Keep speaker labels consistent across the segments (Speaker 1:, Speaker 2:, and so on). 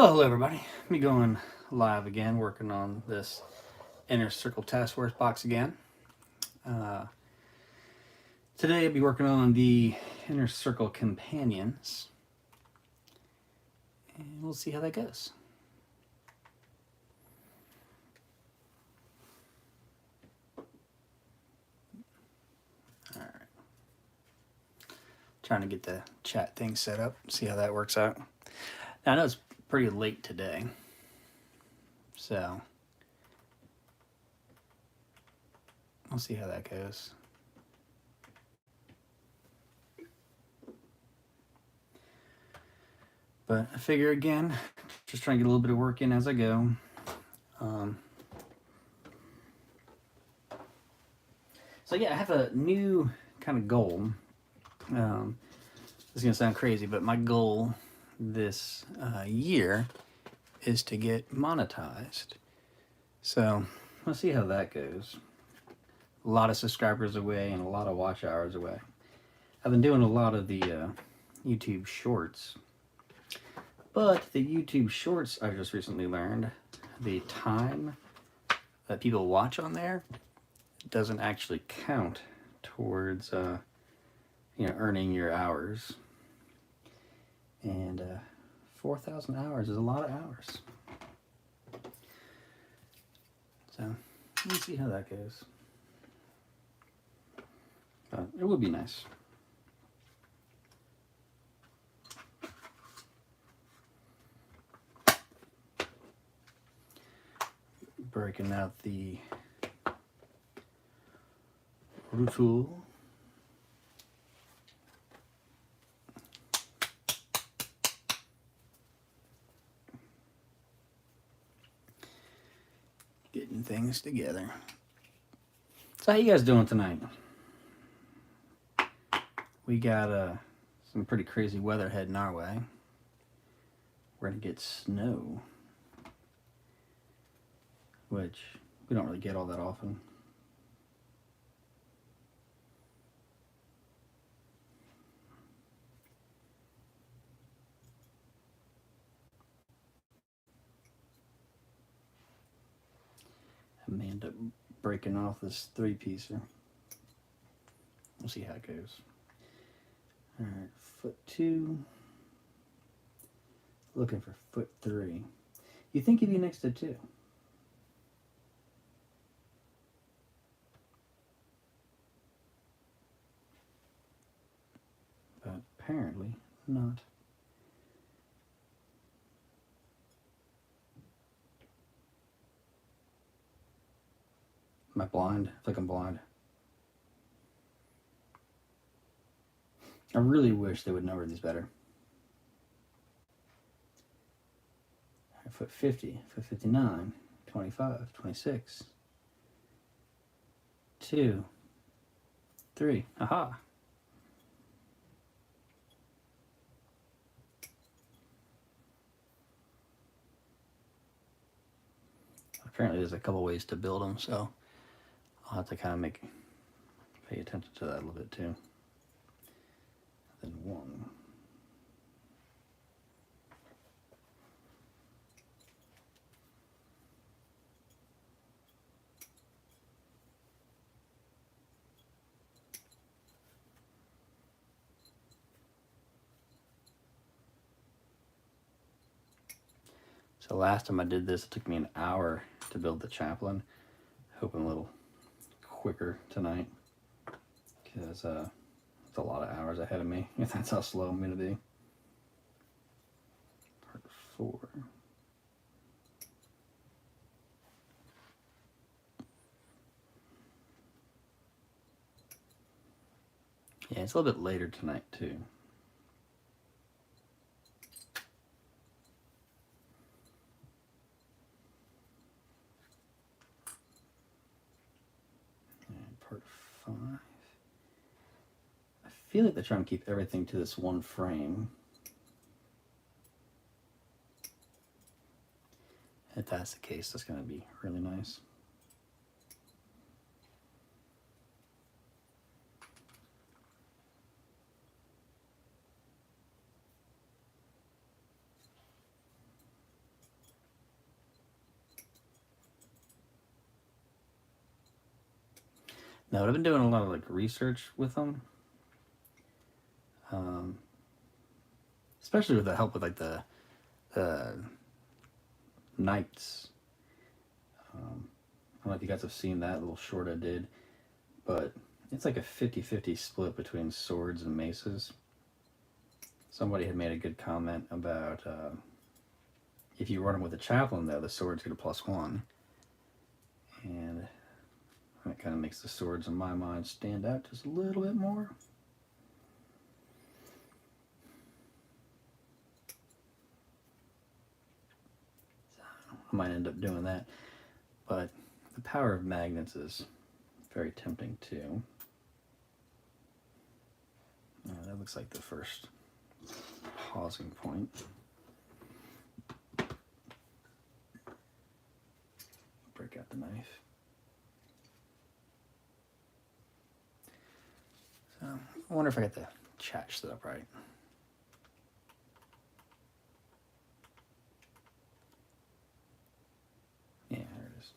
Speaker 1: Hello, everybody. Me going live again, working on this Inner Circle Task Force box again. Uh, Today, I'll be working on the Inner Circle Companions, and we'll see how that goes. All right. Trying to get the chat thing set up, see how that works out. Now, I know it's pretty late today, so we'll see how that goes. But I figure again, just trying to get a little bit of work in as I go. So yeah, I have a new kind of goal. This is gonna sound crazy, but my goal this year is to get monetized. So let's see how that goes. A lot of subscribers away and a lot of watch hours away. I've been doing a lot of the YouTube shorts, but the YouTube shorts, I just recently learned, the time that people watch on there doesn't actually count towards earning your hours. And 4,000 hours is a lot of hours. So let's see how that goes. But it would be nice. Breaking out the Rootool. Getting things together. So how you guys doing tonight? We got some pretty crazy weather heading our way. We're gonna get snow, which we don't really get all that often. I may end up breaking off this 3-piecer. We'll see how it goes. All right, foot 2. Looking for foot 3. You think you'd be next to 2. But apparently not. Am I blind? I think I'm blind. I really wish they would number these better. Foot 50, foot 59, 25, 26, 2, 3. Aha! Apparently there's a couple ways to build them, so I'll have to kind of pay attention to that a little bit too. Then 1. So last time I did this, it took me an hour to build the chaplain. Hoping a little quicker tonight, because it's a lot of hours ahead of me, if that's how slow I'm going to be. Part 4. Yeah, it's a little bit later tonight, too. And part 5. I feel like they're trying to keep everything to this one frame. If that's the case, that's going to be really nice. No, I've been doing a lot of like research with them, especially with the help with like the knights. I don't know if you guys have seen that little short I did, but it's like a 50-50 split between swords and maces. Somebody had made a good comment about if you run them with a chaplain, though, the swords get a +1. And that kind of makes the swords, in my mind, stand out just a little bit more. So I might end up doing that. But the power of magnets is very tempting too. That looks like the first pausing point. Break out the knife. So I wonder if I got the chat set up right. Yeah, there it is.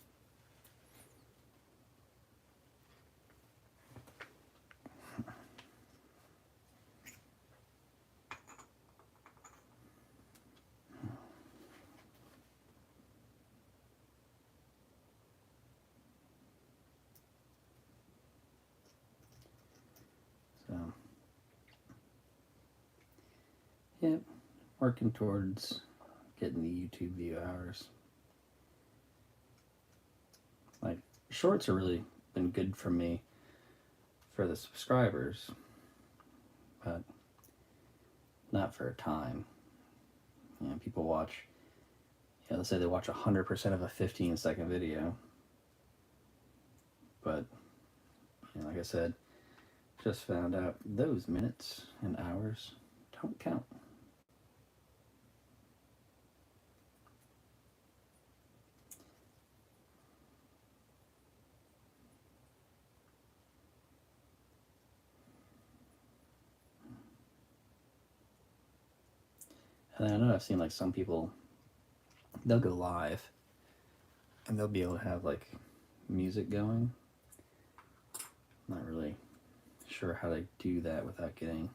Speaker 1: So, yeah, working towards getting the YouTube view hours. Like, shorts are really been good for me for the subscribers, but not for a time. You know, people watch, let's say they watch 100% of a 15-second video, but like I said, just found out those minutes and hours don't count. And I know I've seen like some people, they'll go live and they'll be able to have like music going. I'm not really sure how to do that without getting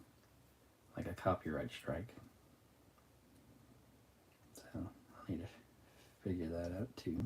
Speaker 1: like a copyright strike. So I need to figure that out too.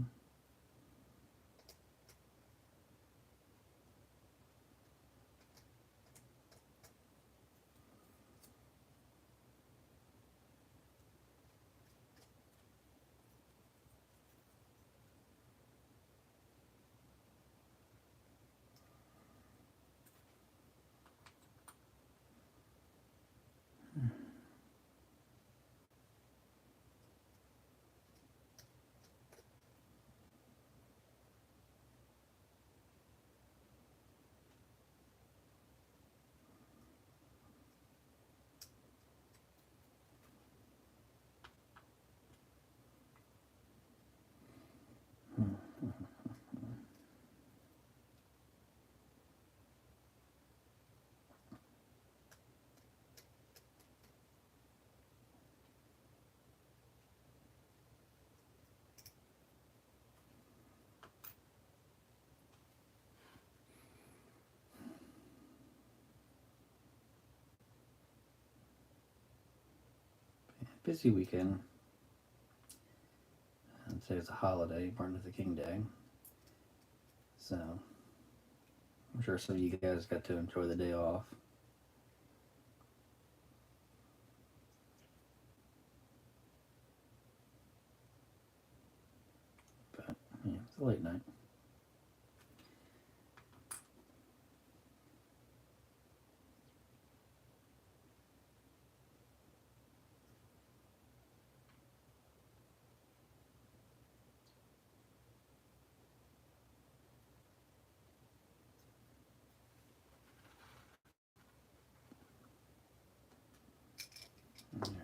Speaker 1: Busy weekend. I'd say it's a holiday, Martin Luther King Day. So I'm sure some of you guys got to enjoy the day off. But yeah, it's a late night. All right.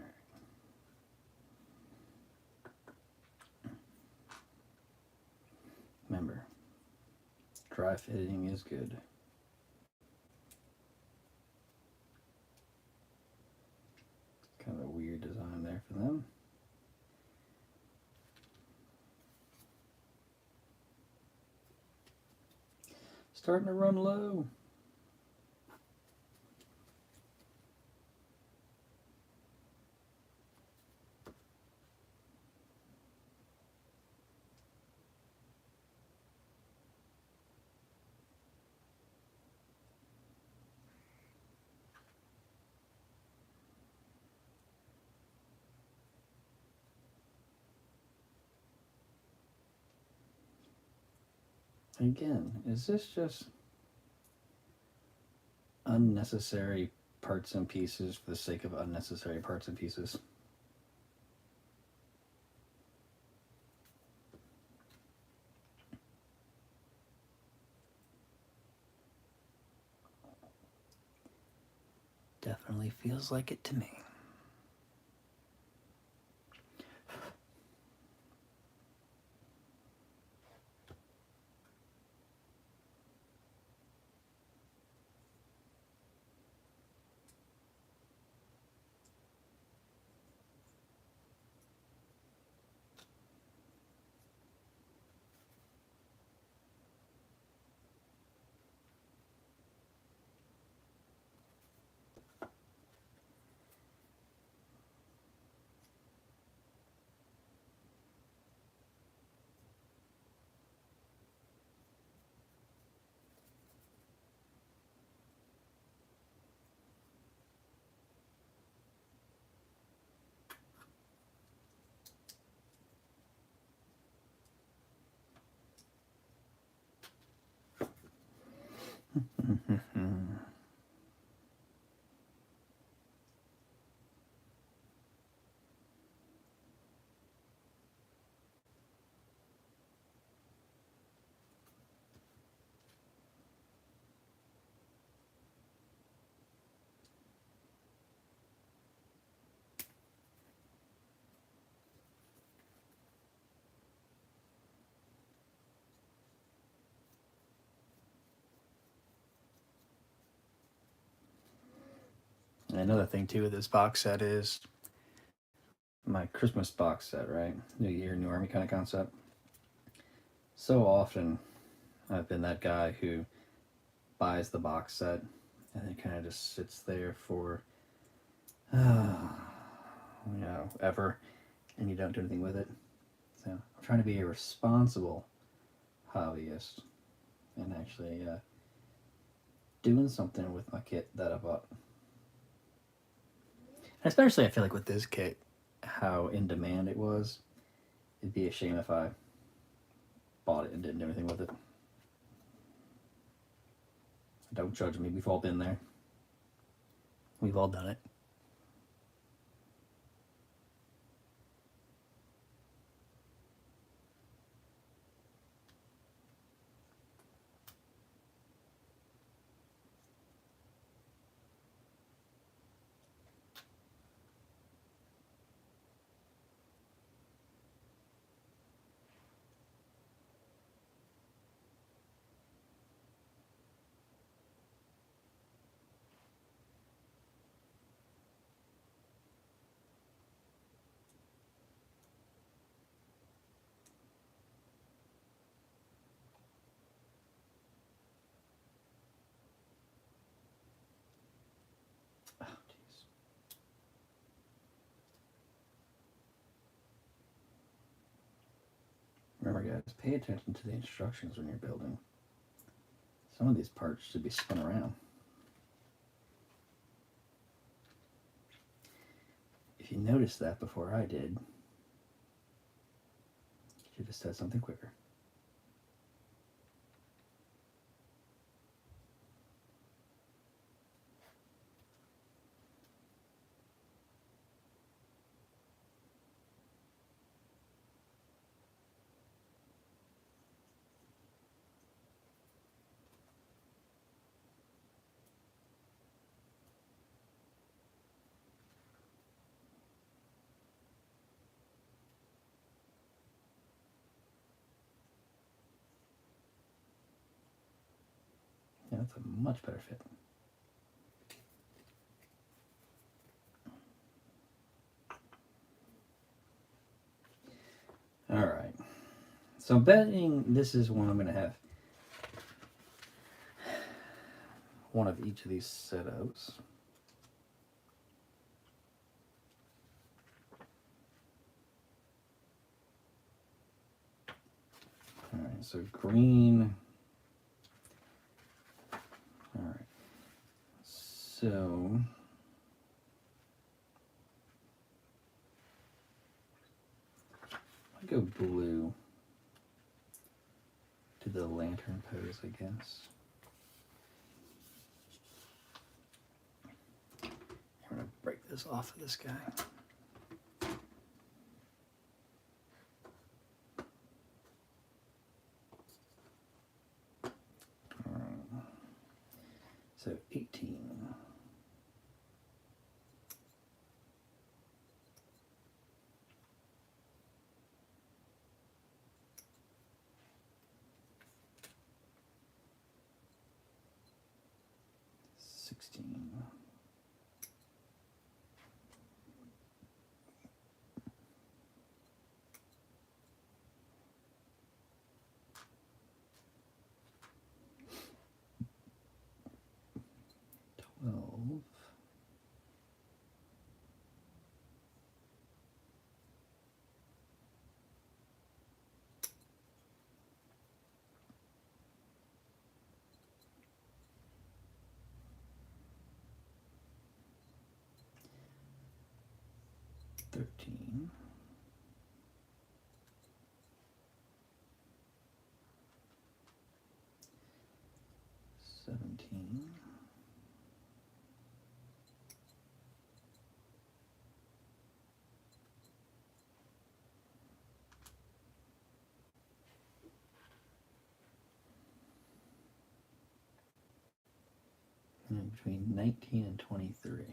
Speaker 1: Remember, dry fitting is good. Kind of a weird design there for them. Starting to run low. Again, is this just unnecessary parts and pieces for the sake of unnecessary parts and pieces? Definitely feels like it to me. Another thing too with this box set is my Christmas box set, right? New Year, New Army kind of concept. So often I've been that guy who buys the box set and it kind of just sits there for, ever, and you don't do anything with it. So I'm trying to be a responsible hobbyist and actually doing something with my kit that I bought. Especially, I feel like with this kit, how in demand it was, it'd be a shame if I bought it and didn't do anything with it. Don't judge me, we've all been there. We've all done it. Oh, jeez. Remember, guys, pay attention to the instructions when you're building. Some of these parts should be spun around. If you noticed that before I did, you should have said something quicker. Yeah, that's a much better fit. All right. So I'm betting this is one I'm going to have one of each of these setups. All right, so green. All right, so I'll go blue to the lantern pose, I guess. I'm gonna break this off of this guy. So 18. $16. 12. 13. 17. 19 and 23.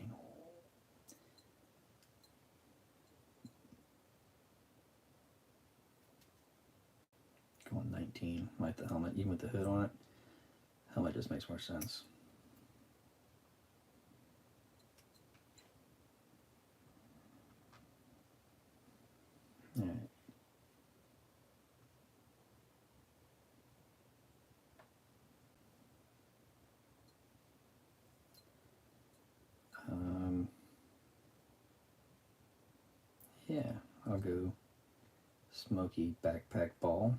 Speaker 1: Going 19, like the helmet, even with the hood on it. Helmet just makes more sense. All right. Yeah, I'll go smoky backpack ball.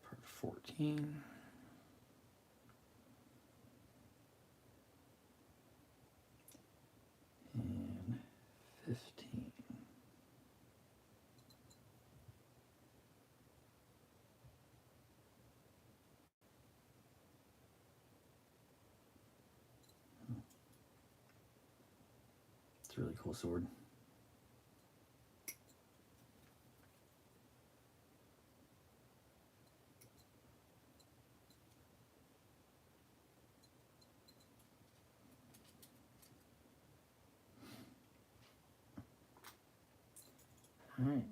Speaker 1: Part 14. And 15. It's a really cool sword. All right.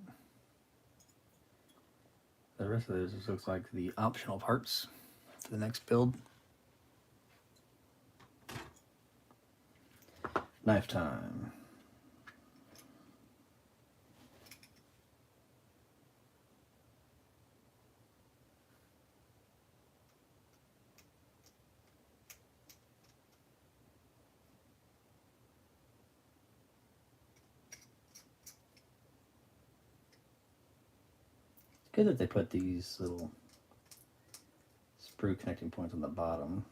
Speaker 1: The rest of those just looks like the optional parts to the next build. Knife time. Good that they put these little sprue connecting points on the bottom.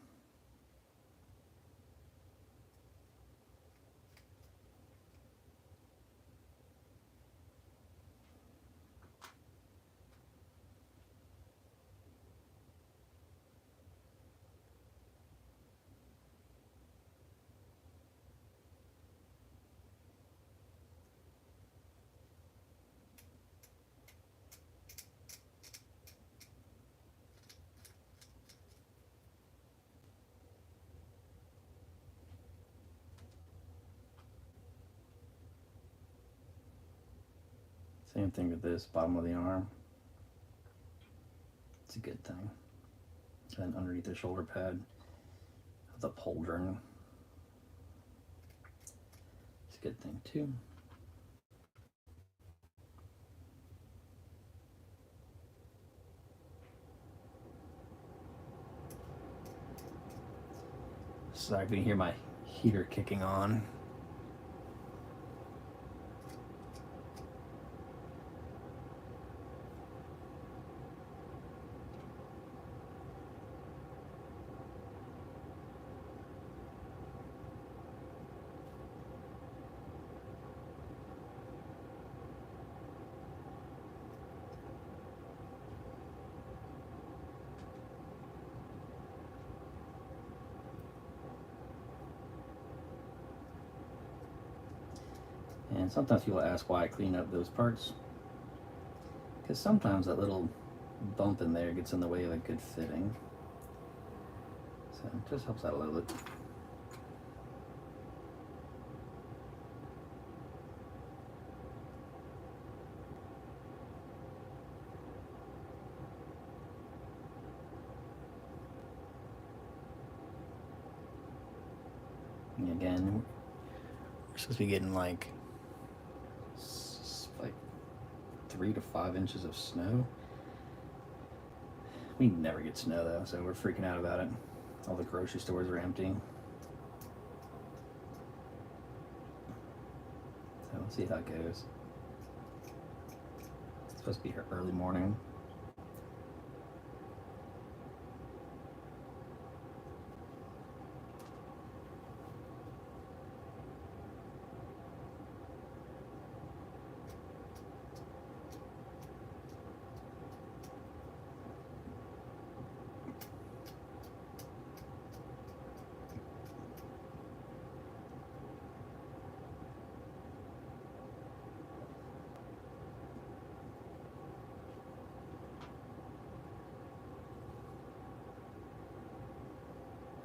Speaker 1: Same thing with this bottom of the arm. It's a good thing. And underneath the shoulder pad, the pauldron. It's a good thing too. Sorry if you can hear my heater kicking on. And sometimes people ask why I clean up those parts. Because sometimes that little bump in there gets in the way of a good fitting. So it just helps out a little bit. And again, we're supposed to be getting like 3 to 5 inches of snow. We never get snow though, so we're freaking out about it. All the grocery stores are empty. So we'll see how it goes. It's supposed to be here early morning.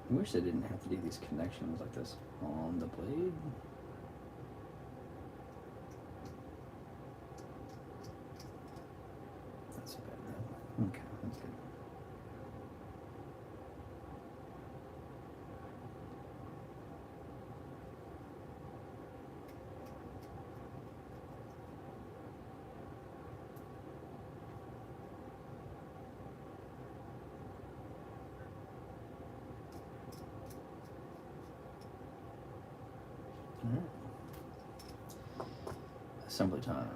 Speaker 1: I wish they didn't have to do these connections like this on the blade. That's so bad though. Okay, that's good. All right. Assembly time.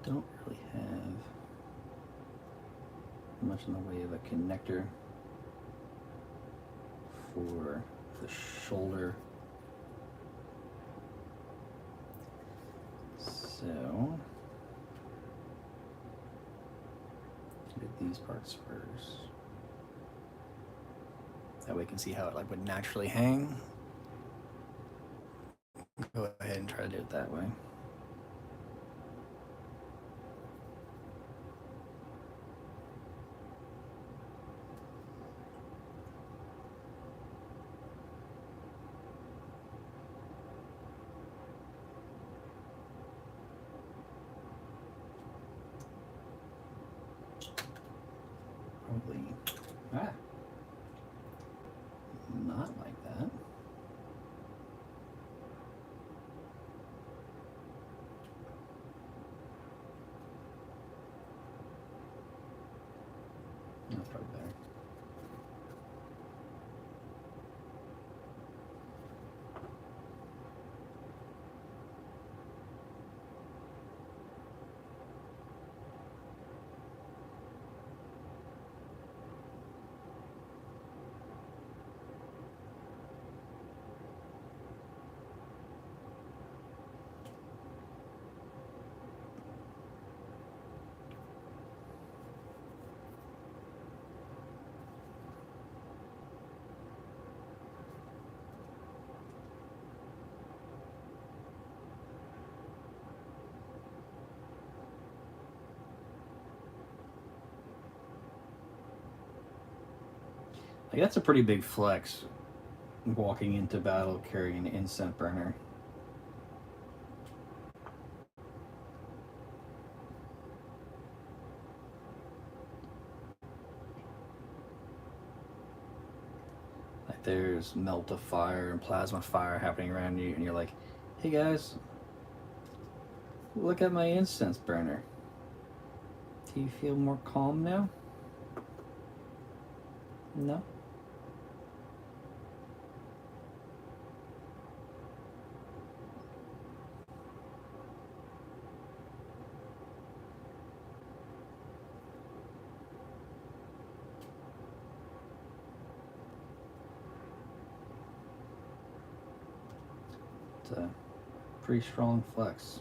Speaker 1: Don't really have much in the way of a connector for the shoulder. So get these parts first. That way you can see how it like would naturally hang. Go ahead and try to do it that way. Probably not like that. Like, that's a pretty big flex, walking into battle carrying an incense burner. Like, there's melt of fire and plasma fire happening around you, and you're like, hey guys, look at my incense burner. Do you feel more calm now? No? It's a pretty strong flex.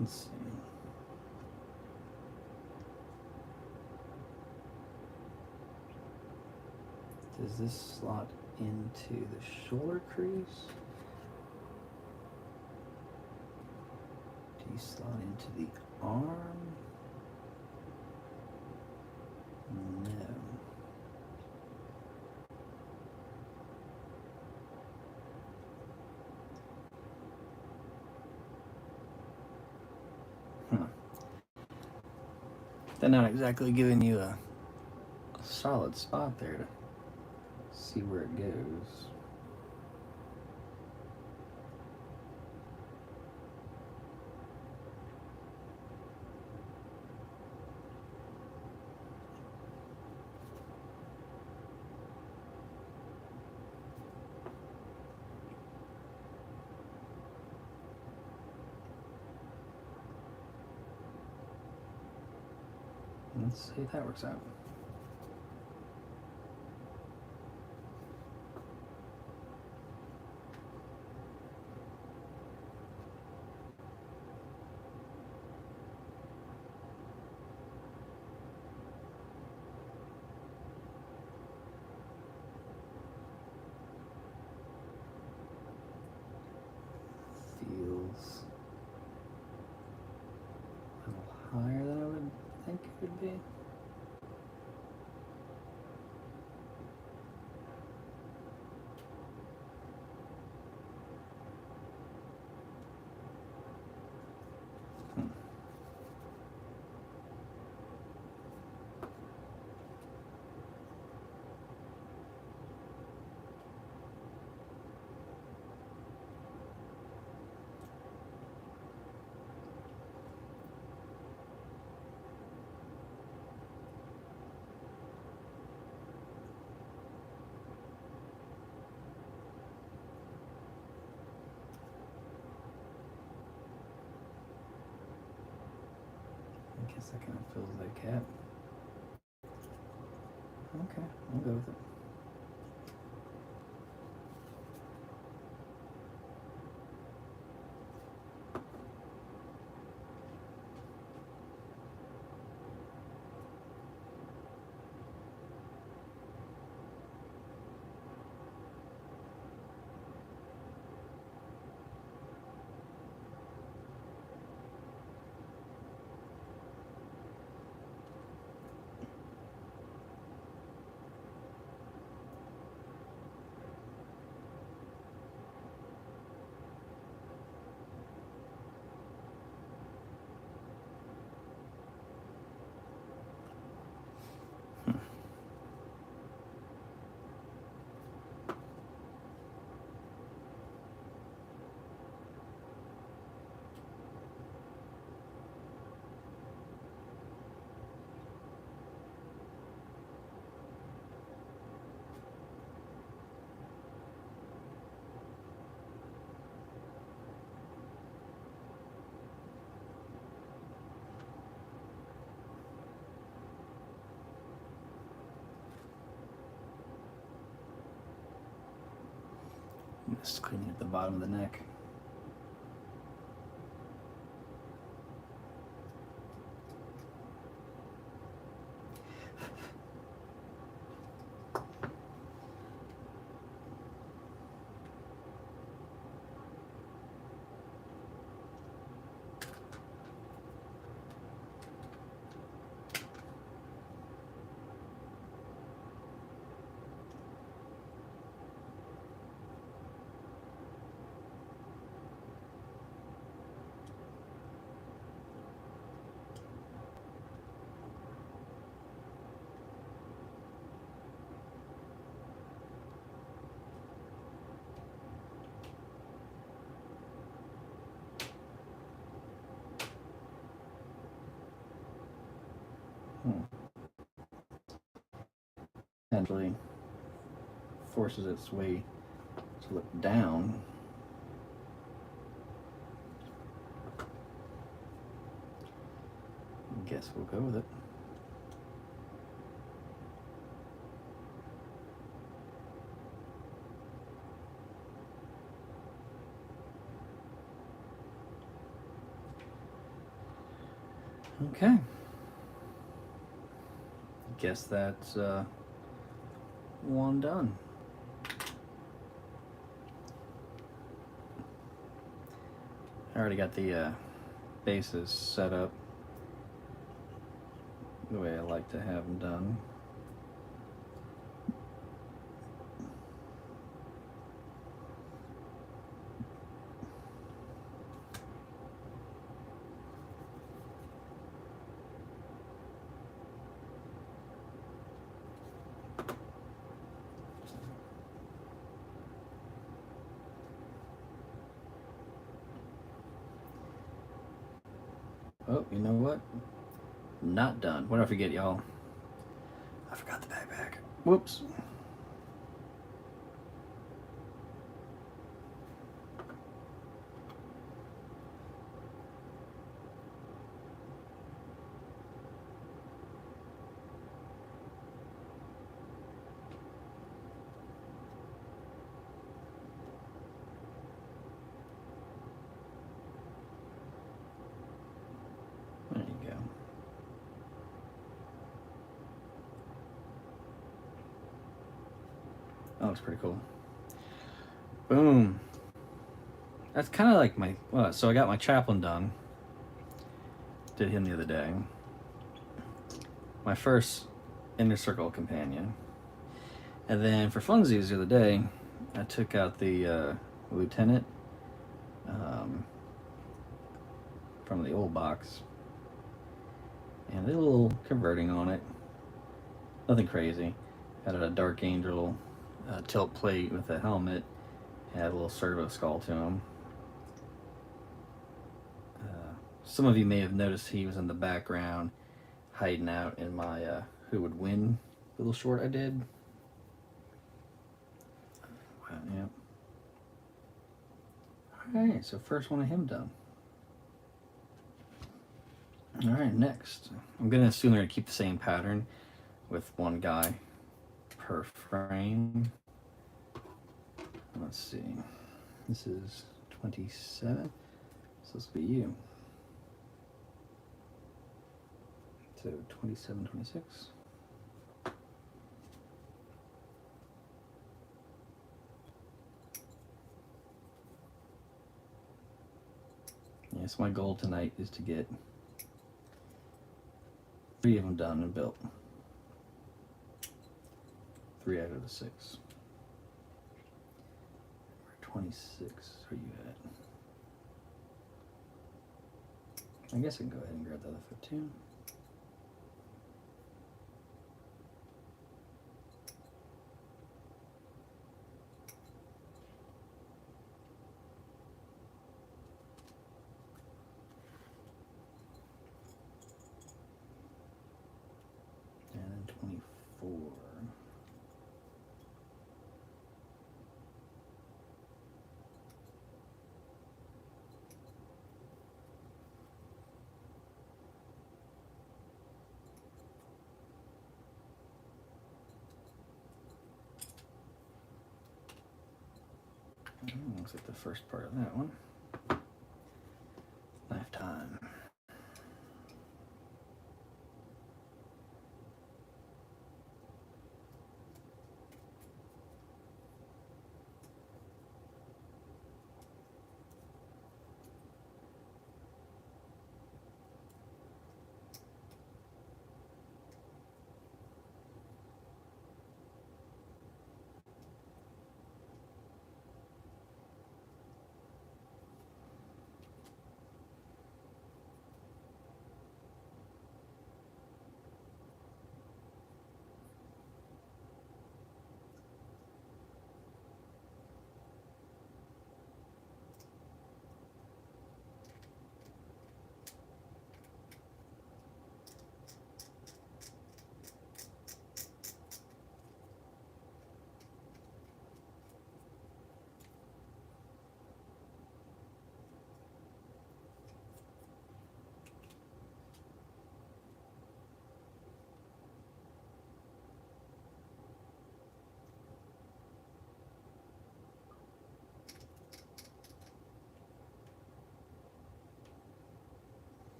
Speaker 1: Let's see. Does this slot into the shoulder crease? Do you slot into the arm? No. They're not exactly giving you a solid spot there to see where it goes. Let's see if that works out. Feels a little higher than I would think it would be. I guess that kind of fills that gap. Okay, I'll go with it. Just cleaning at the bottom of the neck. Actually forces its way to look down. Guess we'll go with it. Okay. Guess that's one done. I already got the bases set up the way I like to have them done. Oh, you know what? Not done. What did I forget, y'all? I forgot the backpack. Whoops. There you go. That looks pretty cool. Boom. That's kind of like my... Well, so I got my chaplain done. Did him the other day. My first Inner Circle companion. And then for funsies the other day, I took out the lieutenant from the old box. And did a little converting on it. Nothing crazy. Had a Dark Angel tilt plate with a helmet. Had a little servo skull to him. Some of you may have noticed he was in the background hiding out in my Who Would Win little short I did. Yeah. Alright, so first one of him done. Alright, next. I'm going to assume they're going to keep the same pattern with one guy per frame. Let's see. This is 27. So this will be you. So 27, 26. Yes, my goal tonight is to get 3 of them done and built. 3 out of the 6. Where 26 are you at? I guess I can go ahead and grab the other foot too. And then 24. Looks like the first part of that one. Knife time.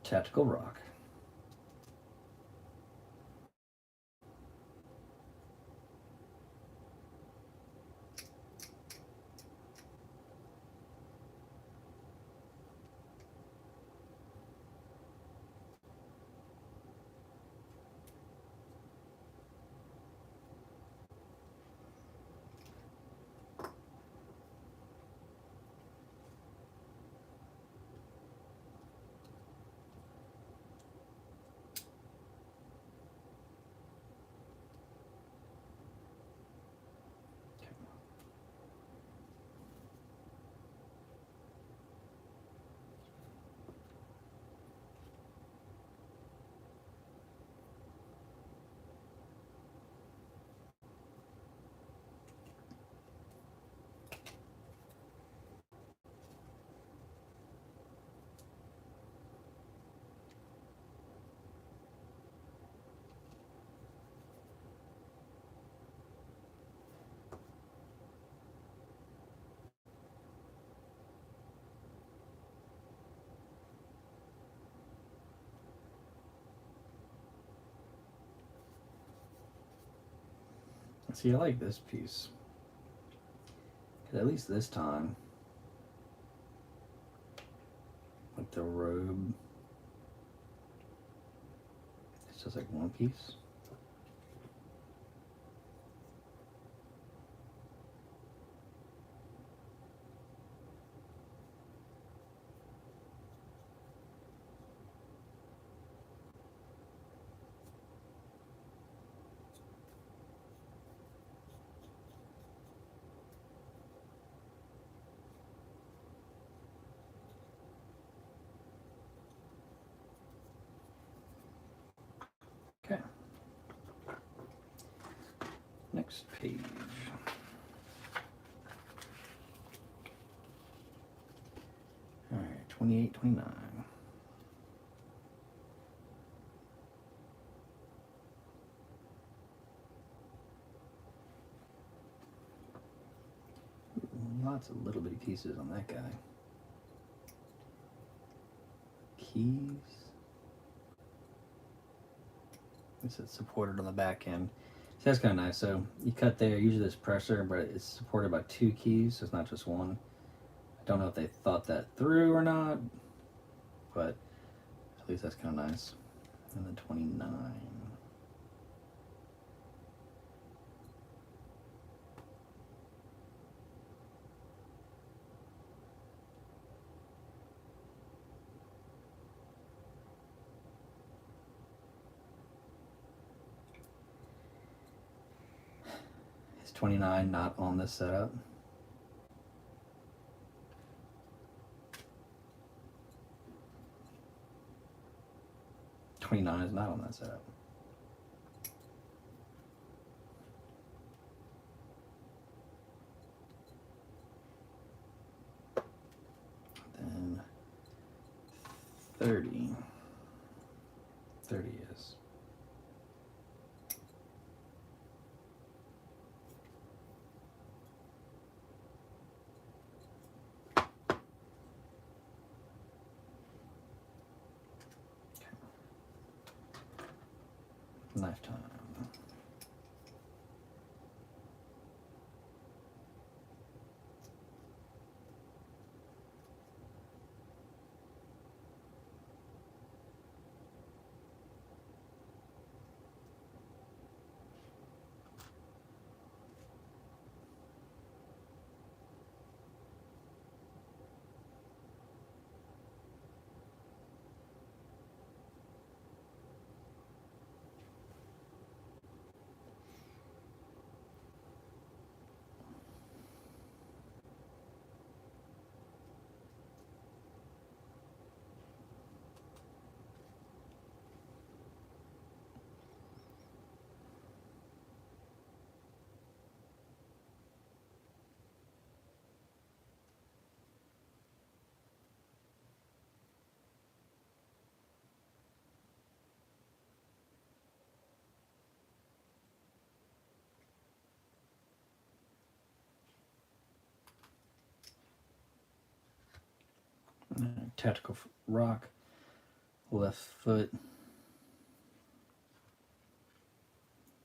Speaker 1: Tactical rock. See, I like this piece. Because at least this time, like the robe, it's just like one piece. Okay. Next page. All right, 28, 29. Lots of little bitty pieces on that guy. Keys. It's supported on the back end. So that's kind of nice. So you cut there, usually this pressure, but it's supported by 2 keys, so it's not just one. I don't know if they thought that through or not, but at least that's kind of nice. And then 29. Is 29 not on this setup? $29 is not on that setup. Then 30. 30 is. Knife time. Tactical rock, left foot.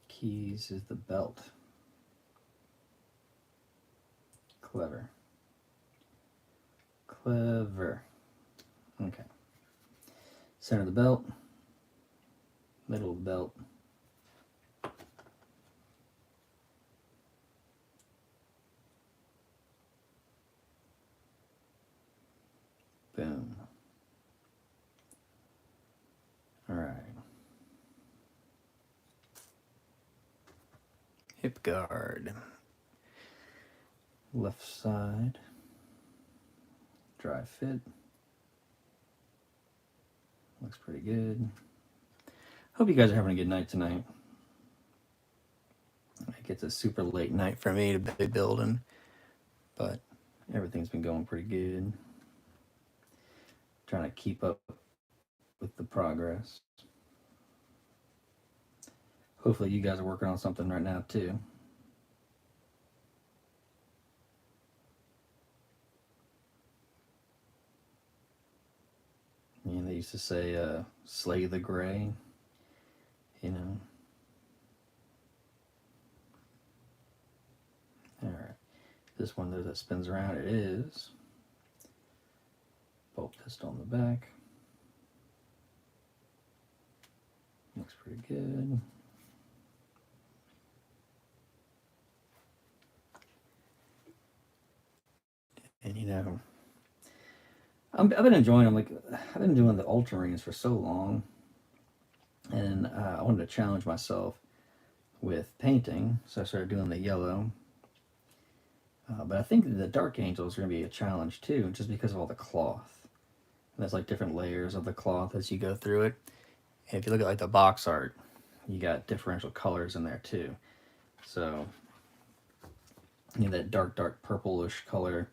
Speaker 1: Keys is the belt. Clever. Clever. Okay. Center of the belt. Middle of the belt. Boom. All right. Hip guard. Left side. Dry fit. Looks pretty good. Hope you guys are having a good night tonight. It's a super late night for me to be building, but everything's been going pretty good. Trying to keep up with the progress. Hopefully you guys are working on something right now too. You know, they used to say, slay the gray, you know. All right, this one there that spins around, it is bolt pistol on the back. Looks pretty good. And you know, I've been enjoying them. Like, I've been doing the ultramarines for so long, and I wanted to challenge myself with painting, so I started doing the yellow. But I think the Dark Angels are going to be a challenge too, just because of all the cloth. And there's like different layers of the cloth as you go through it. And if you look at like the box art, you got differential colors in there too. So you know, that dark purplish color,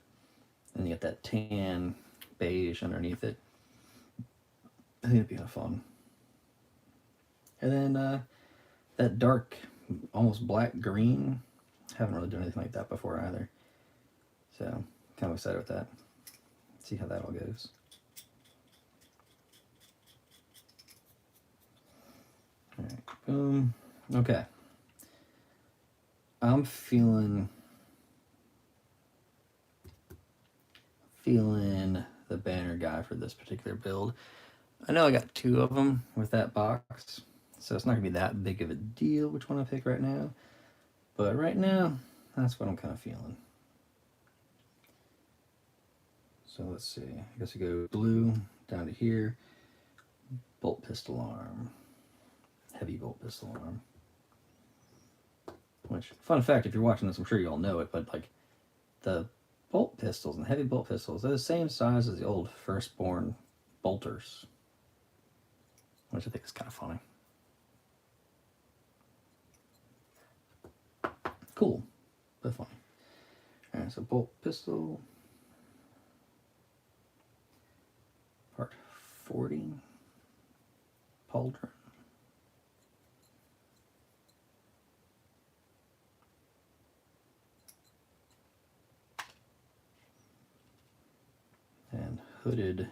Speaker 1: and you get that tan beige underneath it. I think it'd be kind of fun. And then that dark, almost black green. Haven't really done anything like that before either. So kind of excited with that. See how that all goes. All right, boom. Okay. I'm feeling the banner guy for this particular build. I know I got 2 of them with that box, so it's not gonna be that big of a deal which one I pick right now. But right now, that's what I'm kind of feeling. So let's see. I guess I go blue down to here. Bolt pistol arm. Heavy bolt pistol arm. Which, fun fact, if you're watching this, I'm sure you all know it, but like the bolt pistols and heavy bolt pistols, they're the same size as the old Firstborn bolters, which I think is kind of funny. Cool, but funny. All right, so bolt pistol, part 40, pauldron. And hooded,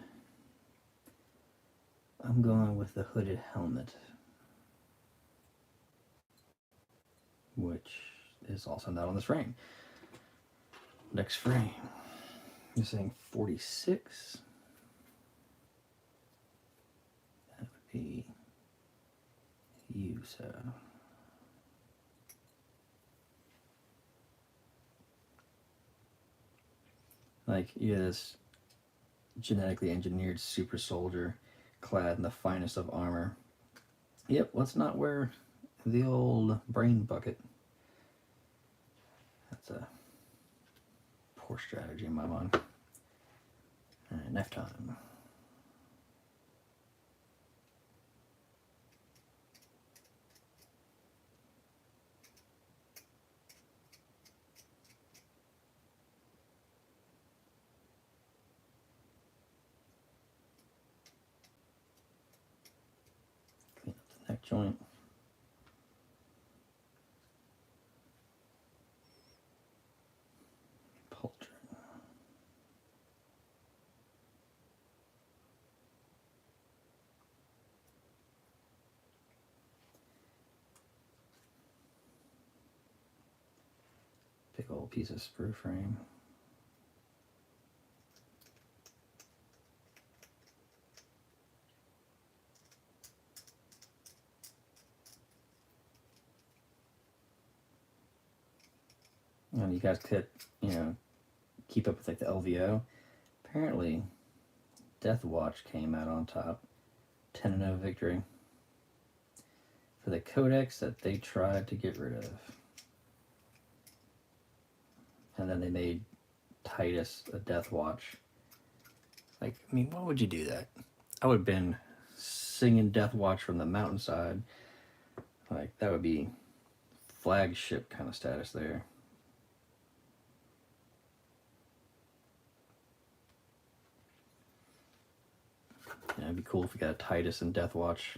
Speaker 1: I'm going with the hooded helmet. which is also not on this frame. Next frame, you're saying 46. That would be you, so. Like, you have this genetically engineered super soldier clad in the finest of armor. Yep, let's not wear the old brain bucket. That's a poor strategy in my mind. Alright, knife time. Clean up the neck joint. Pauldron. Big old piece of sprue frame. And you guys could, keep up with like the LVO. Apparently, Death Watch came out on top. 10-0 victory for the codex that they tried to get rid of. And then they made Titus a Death Watch. Like, I mean, why would you do that? I would have been singing Death Watch from the mountainside. Like, that would be flagship kind of status there. Yeah, it'd be cool if we got a Titus and Death Watch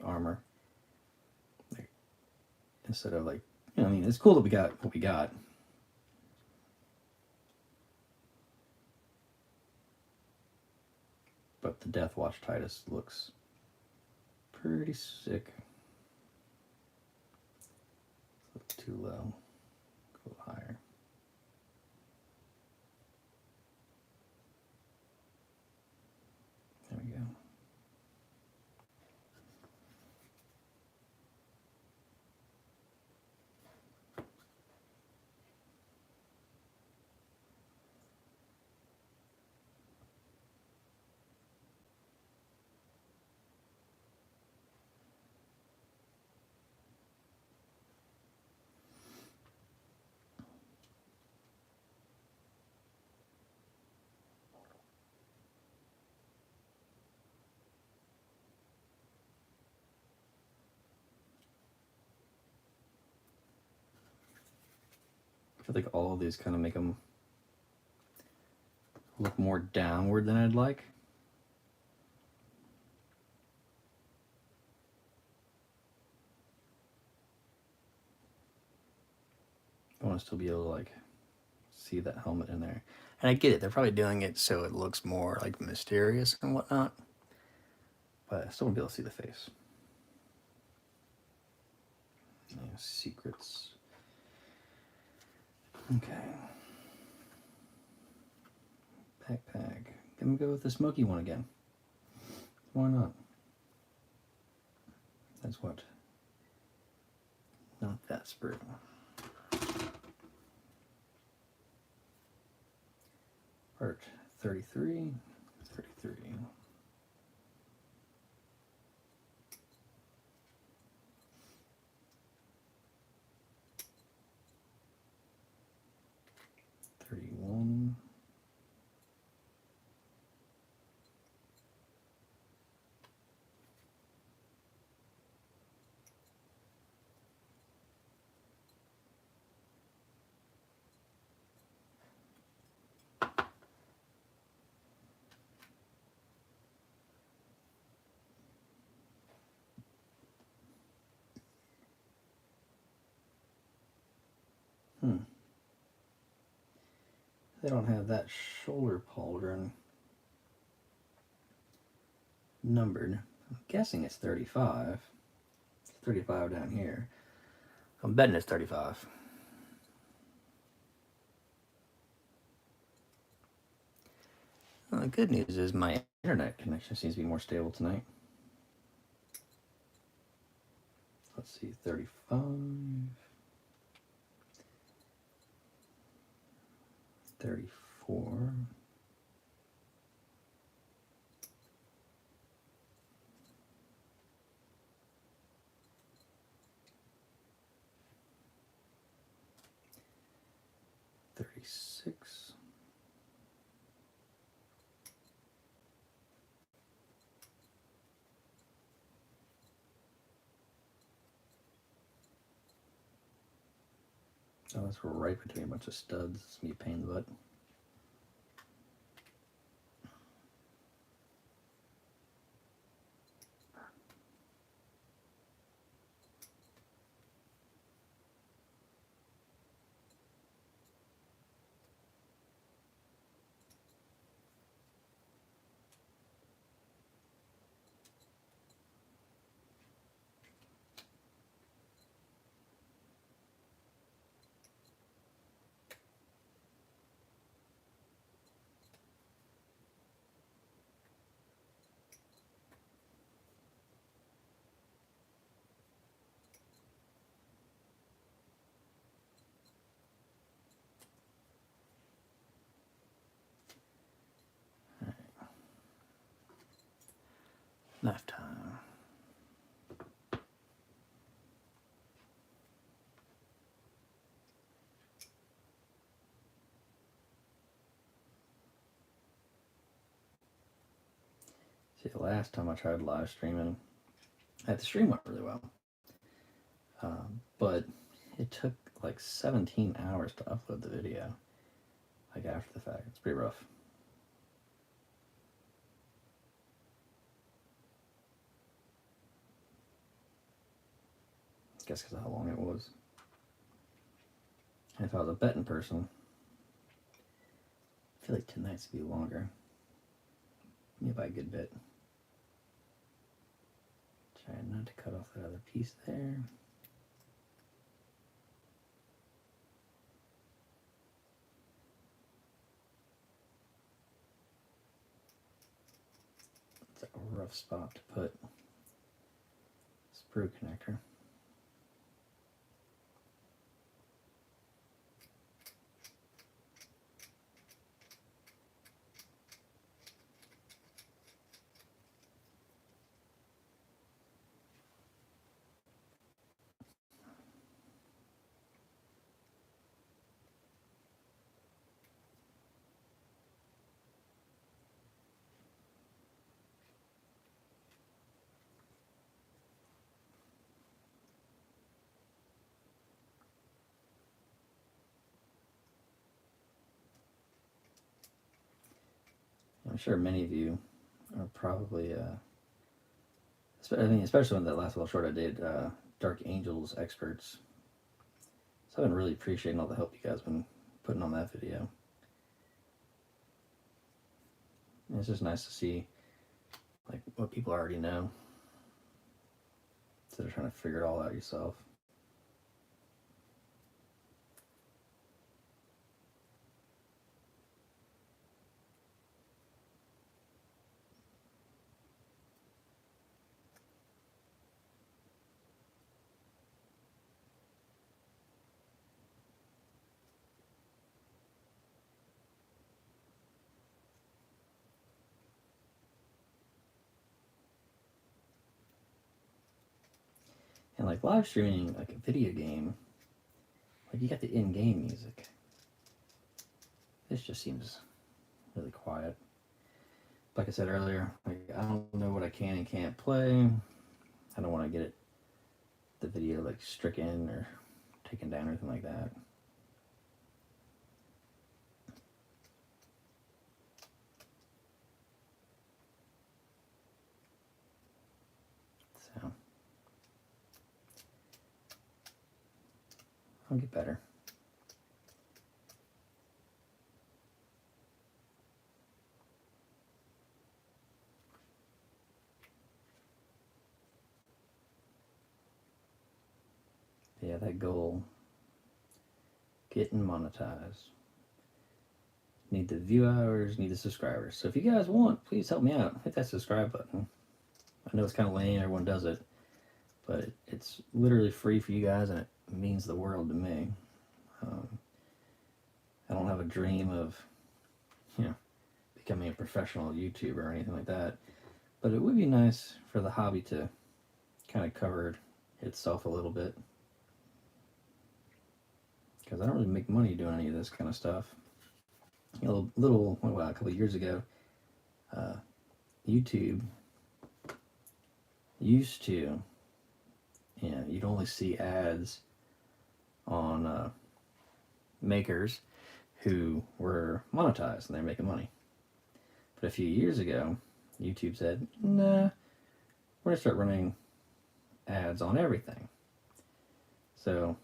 Speaker 1: armor. Like, instead of like, I mean, it's cool that we got what we got. But the Death Watch Titus looks pretty sick. It's a little too low. Go a little higher. There we go. I feel like all of these kind of make them look more downward than I'd like. I want to still be able to like see that helmet in there. And I get it, they're probably doing it so it looks more like mysterious and whatnot. But I still want to be able to see the face. Secrets. Okay. Backpack. Gonna go with the smoky one again. Why not? That's what. Not that sprue. Part 33. 33. They don't have that shoulder pauldron numbered. I'm guessing it's 35. It's 35 down here. I'm betting it's 35. Well, the good news is my internet connection seems to be more stable tonight. Let's see, 35, 34. $36. Oh, that's right between a bunch of studs. It's me a pain in the butt. Lifetime. See, the last time I tried live streaming, the stream went really well. But it took like 17 hours to upload the video, like after the fact. It's pretty rough. I guess because of how long it was. And if I was a betting person, I feel like tonight's would be longer. Maybe by a good bit. Trying not to cut off that other piece there. It's a rough spot to put sprue connector. I'm sure many of you are probably, especially when that last little short I did, Dark Angels experts. So I've been really appreciating all the help you guys have been putting on that video. And it's just nice to see like what people already know instead of trying to figure it all out yourself. And like live streaming like a video game, like you got the in-game music. This just seems really quiet. Like I said earlier, like I don't know what I can and can't play. I don't want to get the video like stricken or taken down or anything like that. So I'll get better. Yeah, yeah, that goal, getting monetized. Need the view hours, need the subscribers. So if you guys want, please help me out. Hit that subscribe button. I know it's kind of lame, everyone does it, but it's literally free for you guys, and it means the world to me. I don't have a dream of, becoming a professional YouTuber or anything like that, but it would be nice for the hobby to kind of cover itself a little bit, because I don't really make money doing any of this kind of stuff. A couple of years ago, YouTube used to, you'd only see ads on makers who were monetized and they're making money. But a few years ago, YouTube said, nah, we're going to start running ads on everything. So,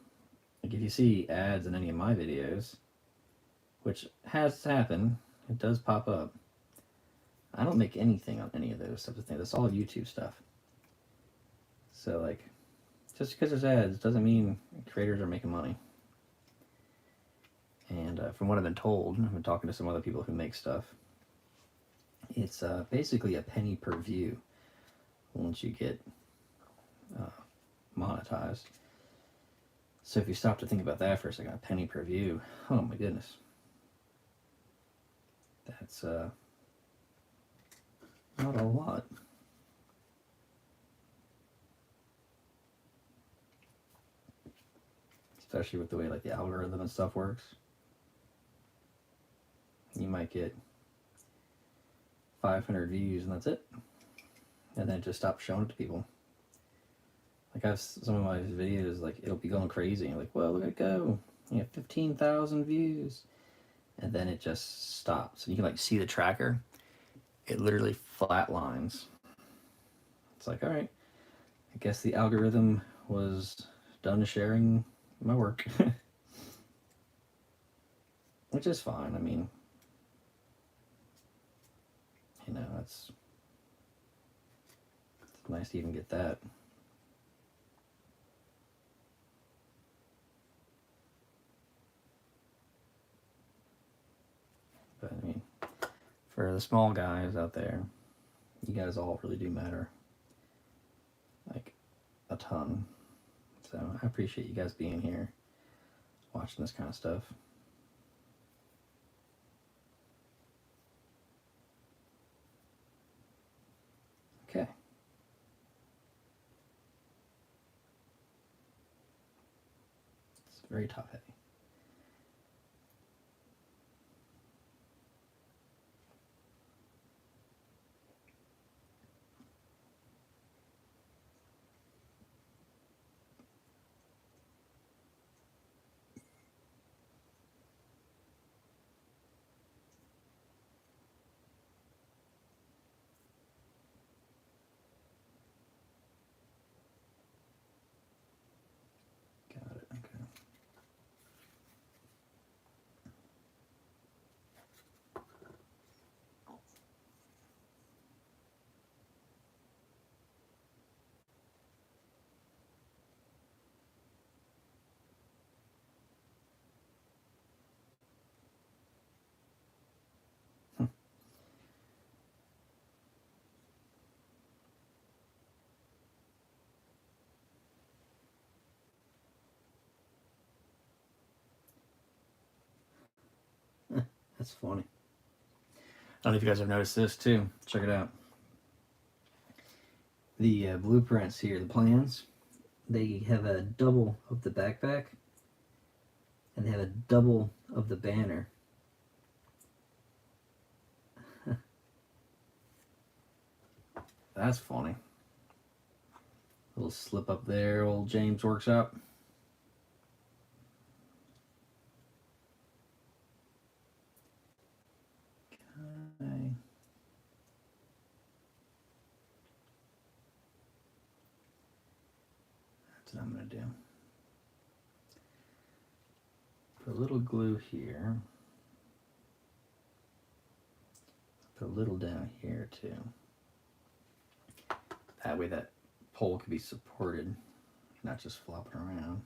Speaker 1: like, if you see ads in any of my videos, which has happened, it does pop up, I don't make anything on any of those types of things. That's all YouTube stuff. So, like, just because there's ads doesn't mean creators are making money. And from what I've been told, I've been talking to some other people who make stuff, it's basically a penny per view once you get monetized. So if you stop to think about that for a second, a penny per view, oh my goodness. That's not a lot. Especially with the way like the algorithm and stuff works. You might get 500 views and that's it. And then it just stops showing it to people. Like I have some of my videos, like it'll be going crazy. You're like, well, look at it go. 15,000 views. And then it just stops. And you can like see the tracker. It literally flatlines. It's like, all right, I guess the algorithm was done sharing my work. Which is fine. I mean, it's nice to even get that. But I mean, for the small guys out there, you guys all really do matter. Like, a ton. So I appreciate you guys being here, watching this kind of stuff. Okay. It's very top heavy. Got it, okay. That's funny. I don't know if you guys have noticed this too. Check it out. The blueprints here, the plans, they have a double of the backpack and they have a double of the banner. That's funny. A little slip up there, old James Workshop. Okay. That's what I'm going to do. Put a little glue here. Put a little down here too. That way that pole can be supported, not just flopping around.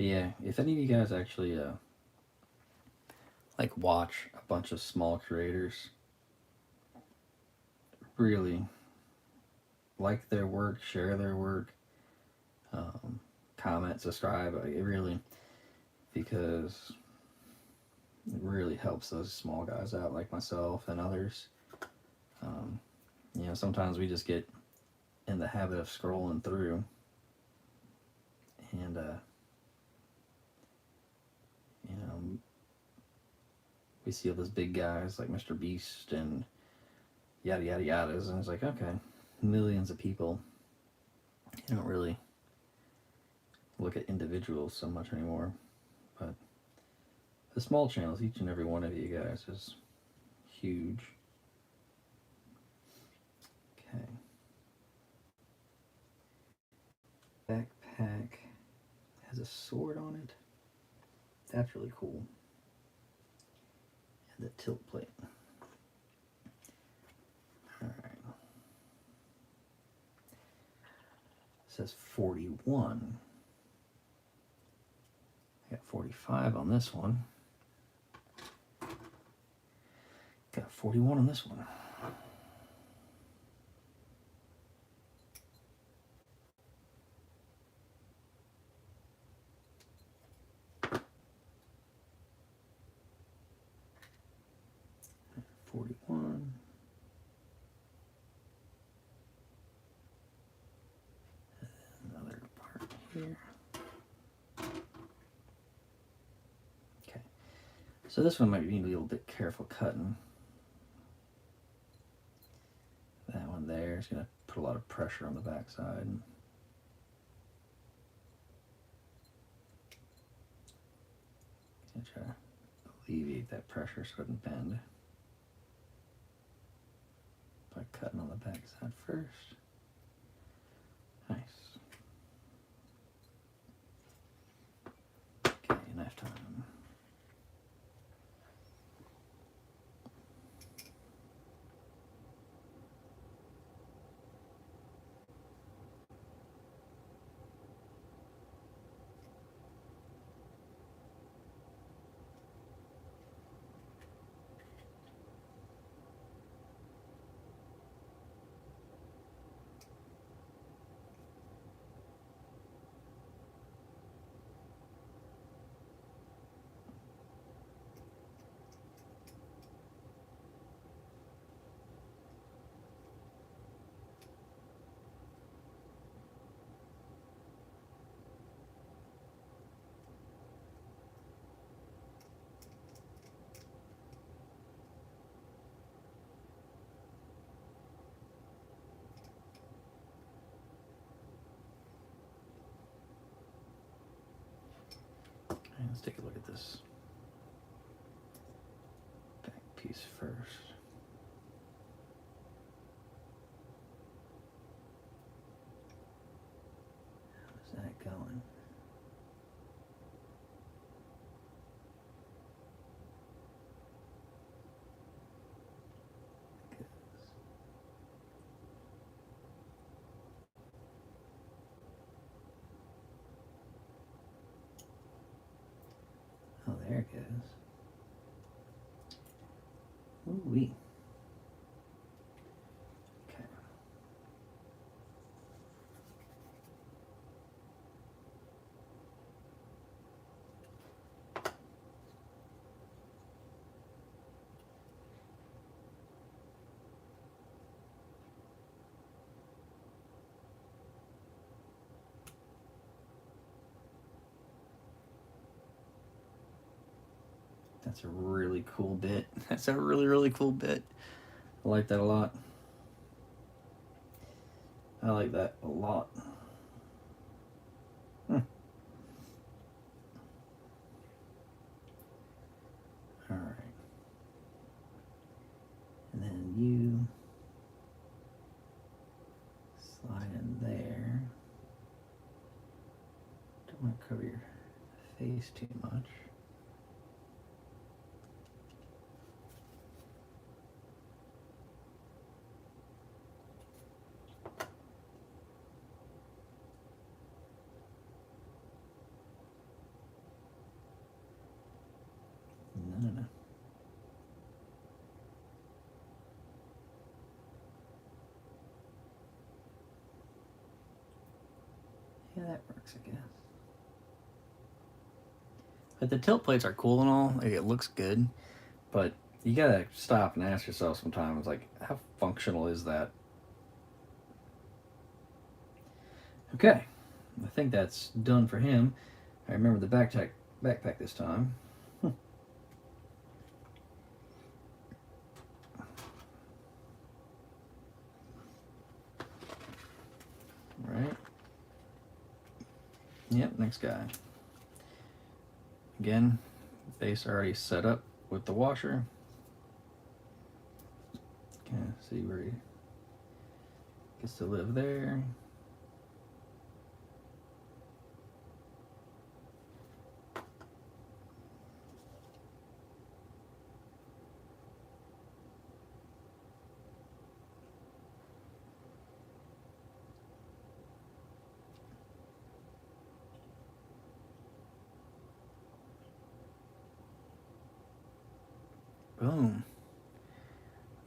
Speaker 2: But yeah, if any of you guys actually like watch a bunch of small creators, really like their work, share their work, comment, subscribe. It really, because it really helps those small guys out like myself and others. You know, sometimes we just get in the habit of scrolling through and you know, we see all those big guys like Mr. Beast and yada yada yadas, and it's like, okay, millions of people. You don't really look at individuals so much anymore, but the small channels, each and every one of you guys, is huge. Okay. Backpack has a sword on it. That's really cool. And the tilt plate. Alright. It says 41. I got 45 on this one. Got 41 on this one. Another part here. Okay. So this one might need to be a little bit careful cutting. That one there is going to put a lot of pressure on the backside. Try to alleviate that pressure so it doesn't bend by cutting on the backside first. Nice. Okay, knife time. Okay, let's take a look at this back piece first. How's that going? Good. Oh, there it goes. Ooh-wee. Okay. That's a really cool bit. That's a really, really cool bit. I like that a lot. I like that a lot. Alright. And then you slide in there. Don't want to cover your face too much. that works, I guess.
Speaker 1: Like the tilt plates are cool and all. Like it looks good.
Speaker 2: But you gotta stop and ask yourself sometimes, like, how functional is that? Okay, I think that's done for him. I remember the backpack this time. Right. Yep, next guy. Again, base already set up with the washer. Kind of see where he gets to live there.
Speaker 1: Boom.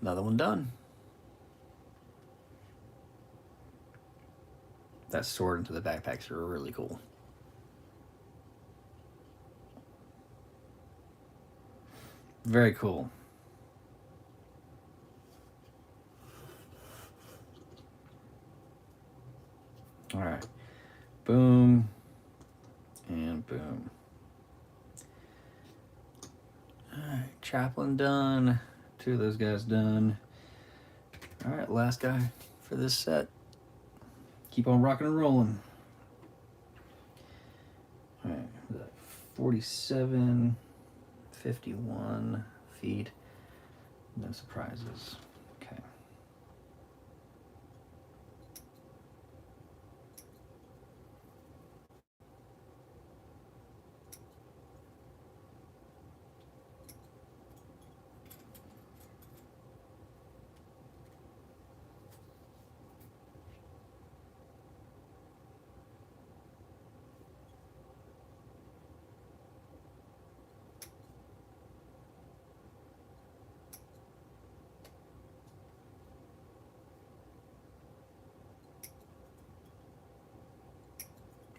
Speaker 1: Another one done. That sword into the backpacks are really cool. Very cool. All right. Boom. And boom. All right. Chaplain done. 2 of those guys done. All right. Last guy for this set.
Speaker 2: Keep on rocking and rolling. All right. 47, 51 feet. No surprises. Okay.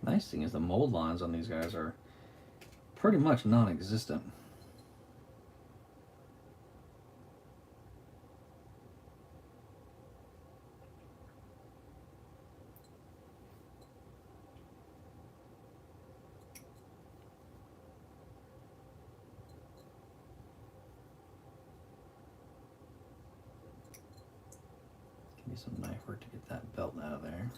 Speaker 2: Nice thing is the mold lines on these guys are pretty much non-existent. Give me some knife work to get that belt out of there.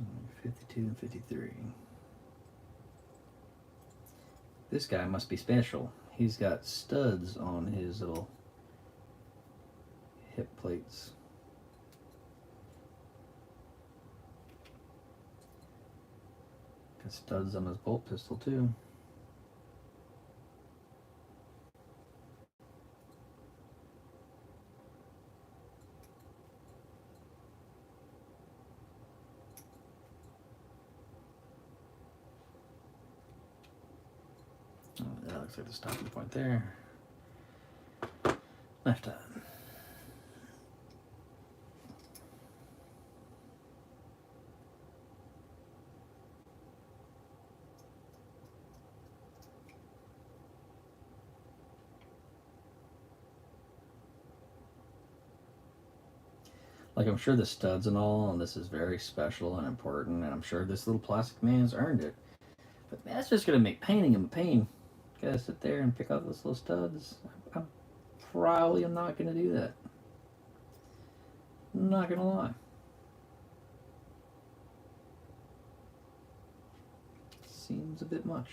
Speaker 2: Mm, 52 and 53. This guy must be special. He's got studs on his little hip plates. Got studs on his bolt pistol too. Oh, that looks like the stopping point there. Left on. Like, I'm sure the studs and all, and this is very special and important, and I'm sure this little plastic man's earned it. But man, that's just gonna make painting him a pain. Gotta sit there and pick out those little studs. I'm probably not gonna do that. I'm not gonna lie. Seems a bit much.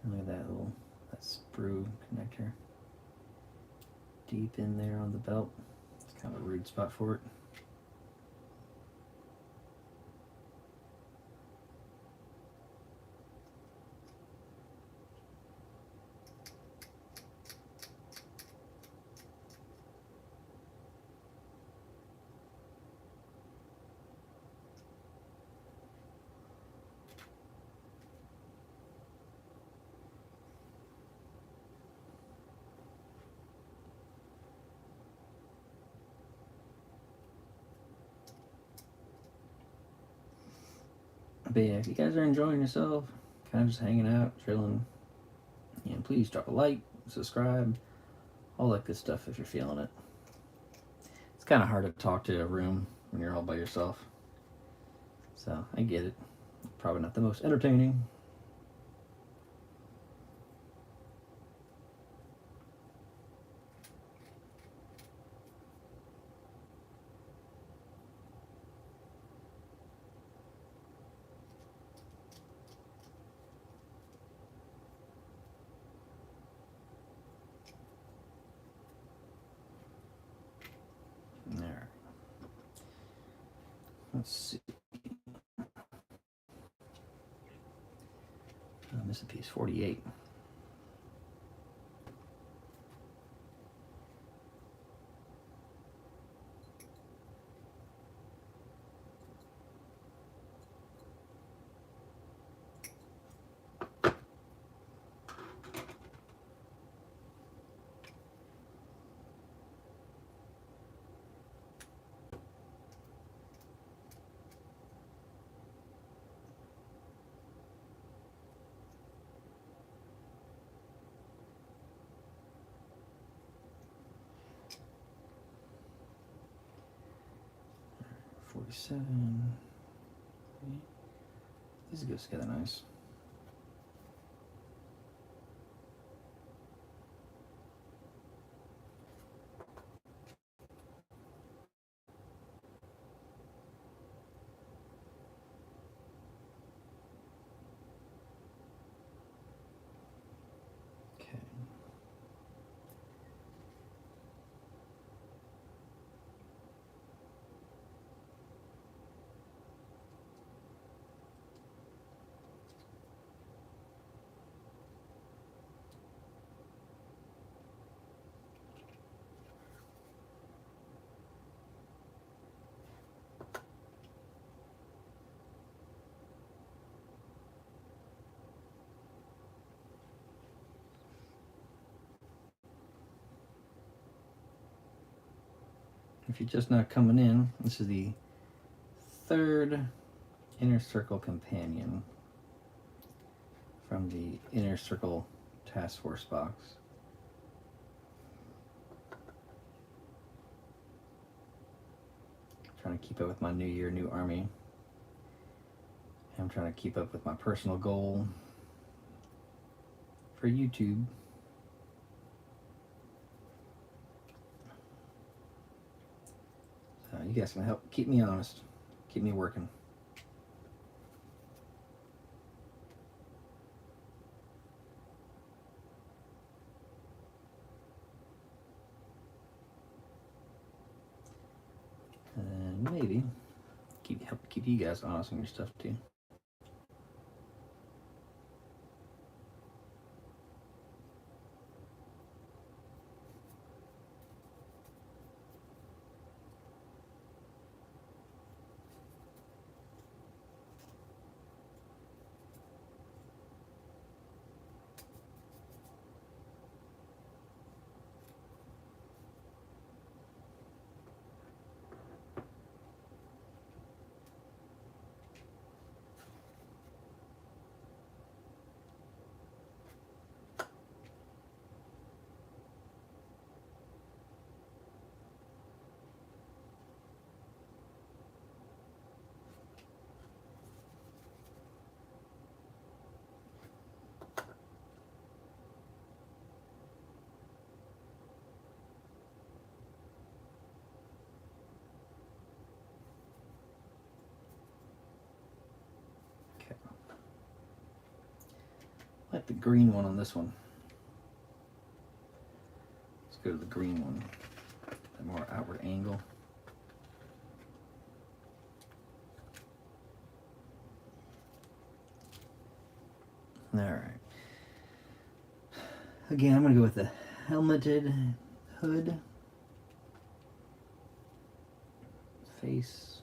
Speaker 2: Look at that sprue connector. Deep in there on the belt. It's kind of a rude spot for it. But yeah, if you guys are enjoying yourself, kind of just hanging out, chilling, please drop a like, subscribe, all that good stuff if you're feeling it. It's kind of hard to talk to a room when you're all by yourself. So I get it. Probably not the most entertaining. All right. Let's see. I missed a piece. 48. $47. These go together nice. Okay. If you're just not coming in, this is the third Inner Circle companion from the Inner Circle Task Force box. Trying to keep up with my new year, new army. I'm trying to keep up with my personal goal for YouTube. So you guys can help keep me honest, keep me working. And maybe help keep you guys honest on your stuff too. I like the green one on this one. Let's go to the green one. A more outward angle. All right. Again, I'm going to go with the helmeted hood. Face.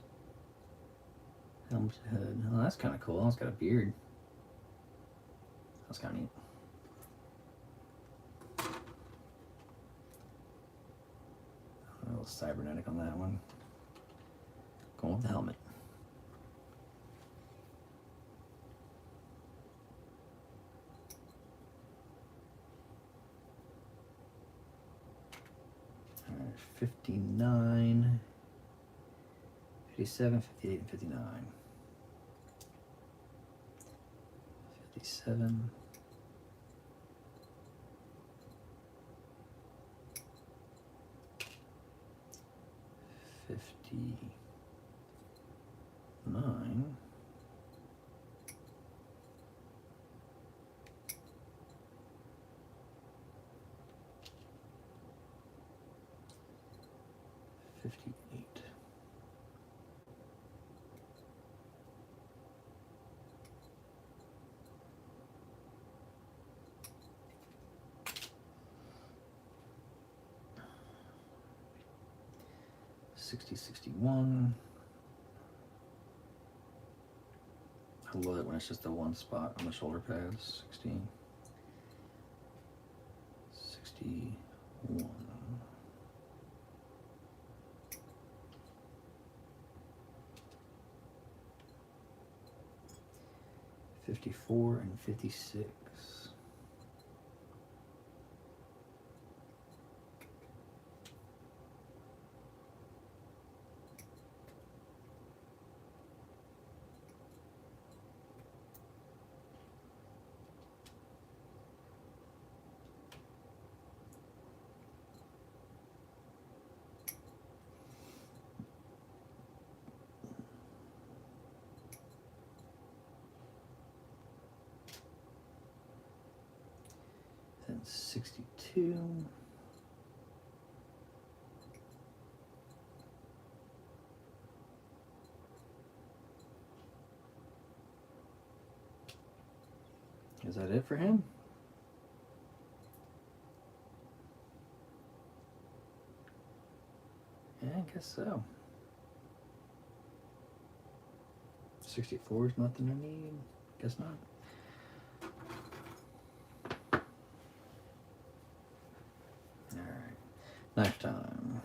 Speaker 2: Helmeted hood. Oh, that's kind of cool. It's got a beard. That's kind of neat. A little cybernetic on that one. Going with the helmet. 59, 57, 58, and 59. 57. 59. 58. 60, 61. I love it when it's just the one spot on the shoulder pads. 60. 61. 54 and 56. Then 62. Is that it for him? Yeah, I guess so. 64 is nothing I need. Guess not. Alright. Knife time.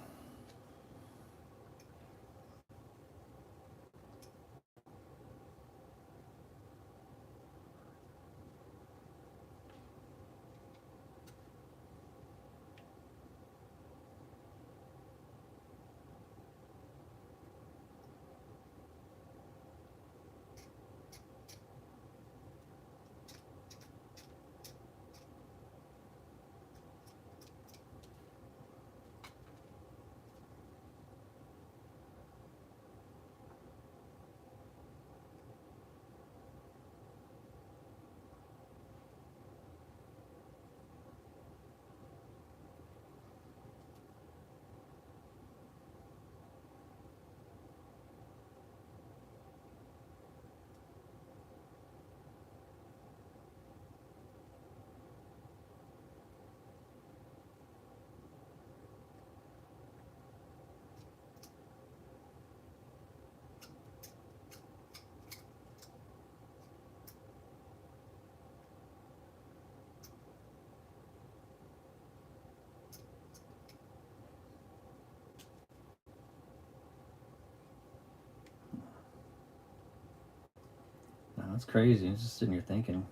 Speaker 2: Now, that's crazy. I'm just sitting here thinking.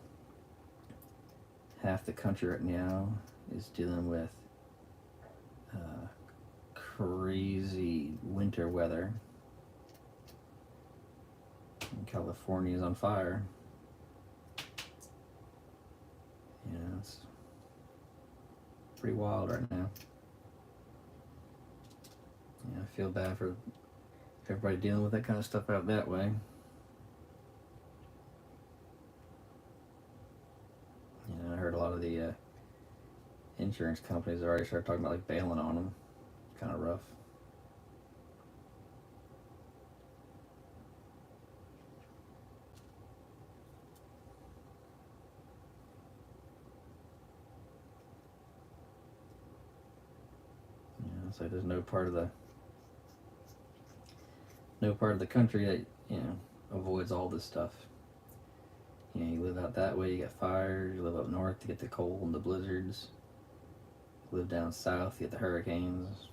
Speaker 2: Half the country right now is dealing with crazy winter weather. And California is on fire. You know, it's pretty wild right now. Yeah, I feel bad for everybody dealing with that kind of stuff out that way. You know, I heard a lot of the insurance companies already started talking about like bailing on them. Kind of rough. You know, it's like there's no part of the country that, you know, avoids all this stuff. You know, you live out that way, you get fires. You live up north, you get the cold and the blizzards. You live down south, you get the hurricanes.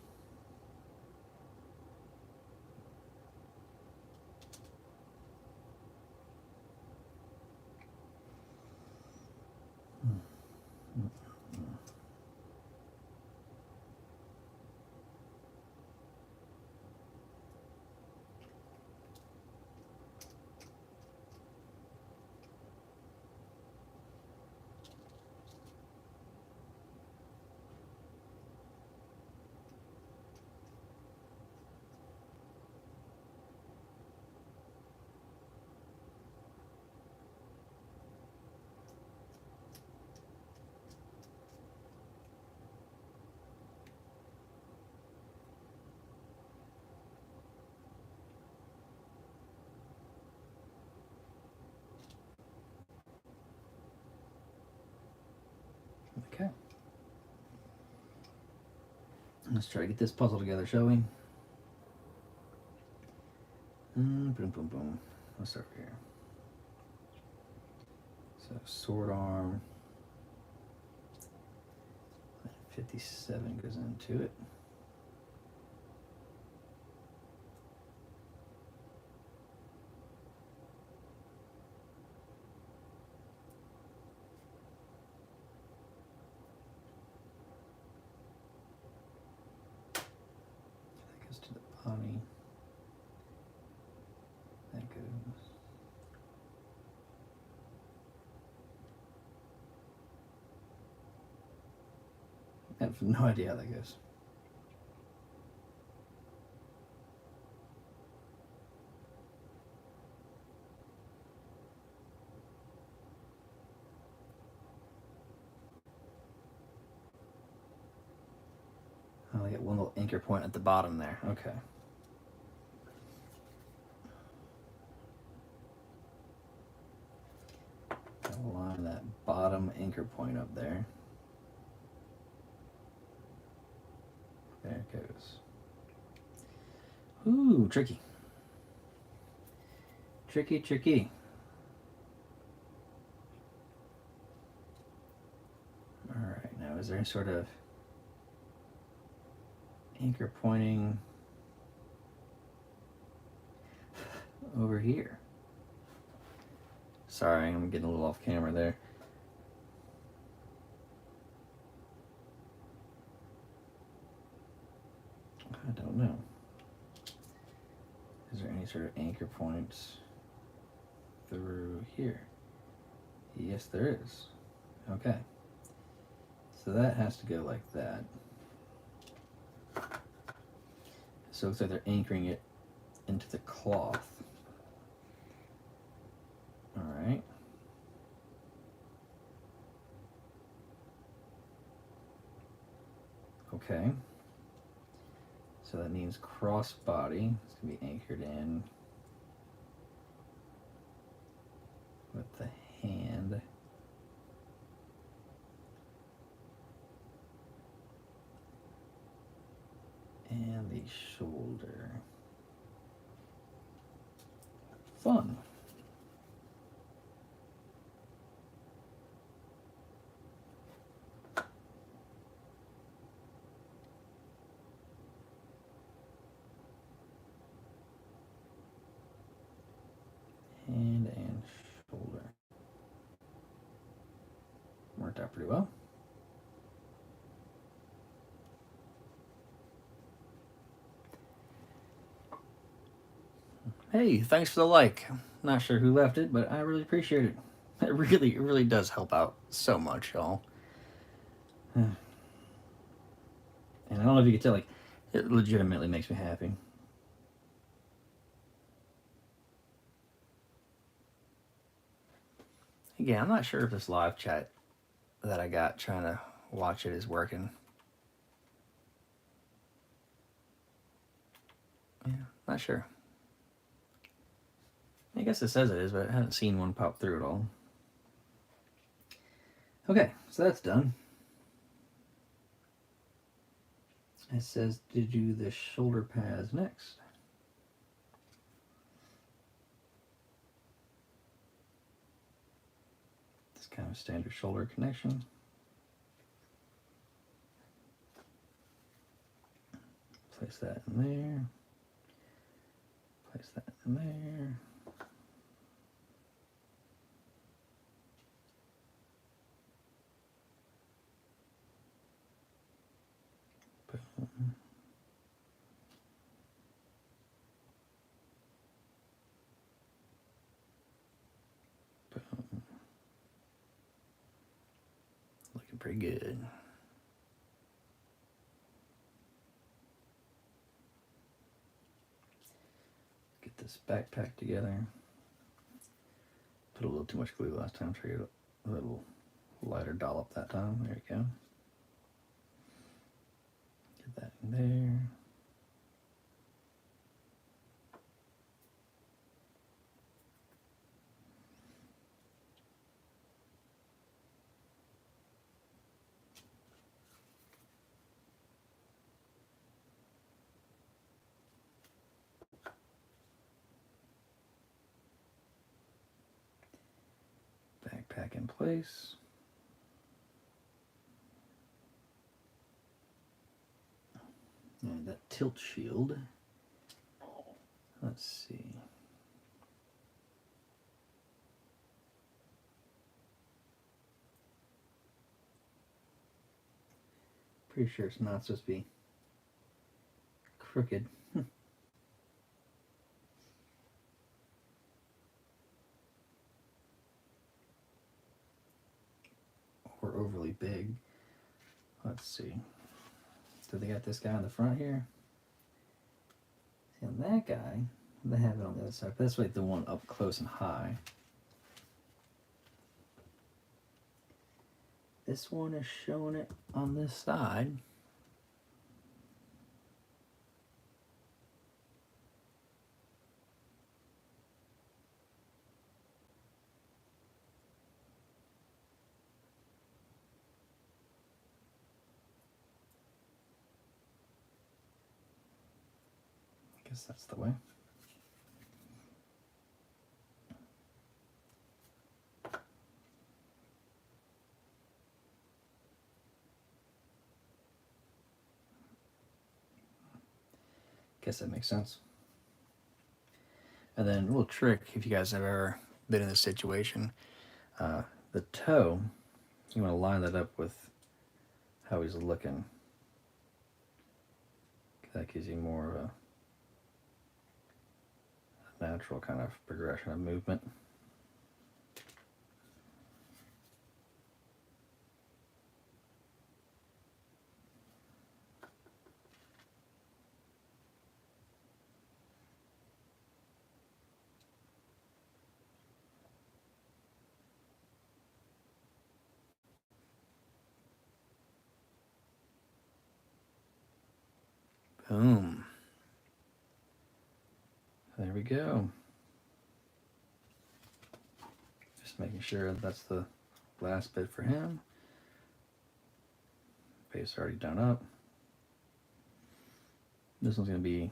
Speaker 2: Let's try to get this puzzle together, shall we? Boom, boom, boom. Let's start here. So sword arm. 57 goes into it. That goes to the body. That goes. I have no idea how that goes. Oh, I get one little anchor point at the bottom there. Okay. I'll line that bottom anchor point up there. There it goes. Ooh, tricky. Tricky, tricky. All right, now is there any sort of anchor pointing over here? Sorry, I'm getting a little off camera there. I don't know. Is there any sort of anchor points through here? Yes, there is. Okay. So that has to go like that. So it looks like they're anchoring it into the cloth. All right. Okay. So that means crossbody is going to be anchored in with the hand. And the shoulder. Fun. Hand and shoulder. Worked out pretty well. Hey, thanks for the like. Not sure who left it, but I really appreciate it. It really does help out so much, y'all. And I don't know if you can tell, like, it legitimately makes me happy. Again, I'm not sure if this live chat that I got trying to watch it is working. Yeah, not sure. I guess it says it is, but I haven't seen one pop through at all. Okay, so that's done. It says to do the shoulder pads next. It's kind of standard shoulder connection. Place that in there. Place that in there. Boom. Boom. Looking pretty good. Get this backpack together. Put a little too much glue last time, try to get a little lighter dollop that time. There you go. Get that in there. Backpack in place. And that tilt shield. Let's see. Pretty sure it's not supposed to be crooked. Or overly big. Let's see. So they got this guy on the front here. See, on that guy, they have it on the other side. But that's like the one up close and high. This one is showing it on this side. I guess that's the way. Guess that makes sense. And then a little trick, if you guys have ever been in this situation, the toe, you want to line that up with how he's looking. That gives you more of a natural kind of progression of movement. Boom. There we go. Just making sure that's the last bit for him. Base already done up. This one's going to be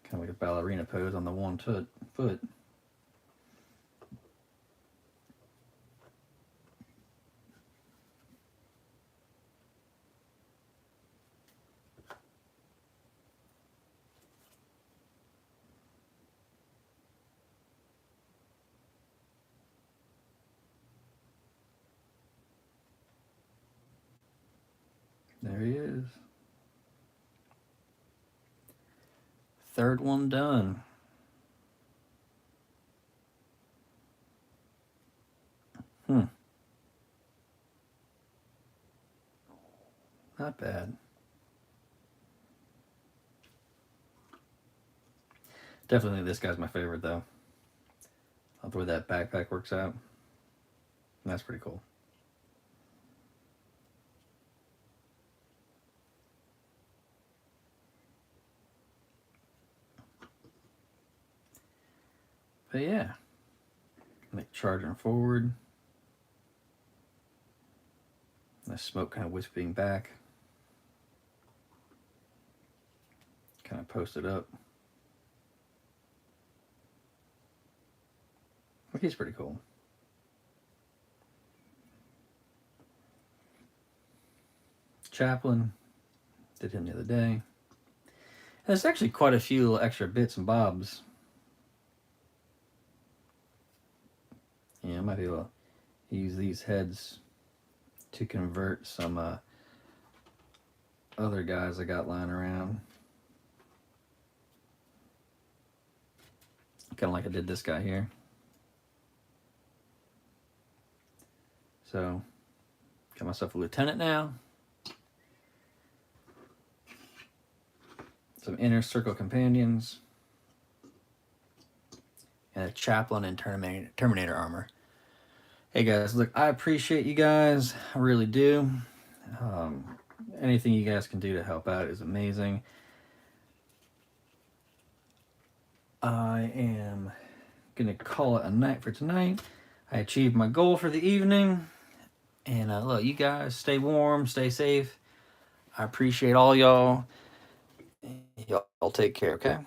Speaker 2: kind of like a ballerina pose on the one foot. There he is. Third one done. Not bad. Definitely this guy's my favorite though. I'll the way that backpack works out. That's pretty cool. But yeah, like charging forward. The smoke kind of wisping back. Kind of posted up. Well, he's pretty cool. Chaplin, did him the other day. And there's actually quite a few extra bits and bobs. Yeah, I might be able to use these heads to convert some other guys I got lying around. Kind of like I did this guy here. So, got myself a lieutenant now. Some inner circle companions. And a chaplain in Terminator armor. Hey guys, look, I appreciate you guys. I really do. Anything you guys can do to help out is amazing. I am going to call it a night for tonight. I achieved my goal for the evening. And look, you guys stay warm, stay safe. I appreciate all y'all. Y'all take care, okay?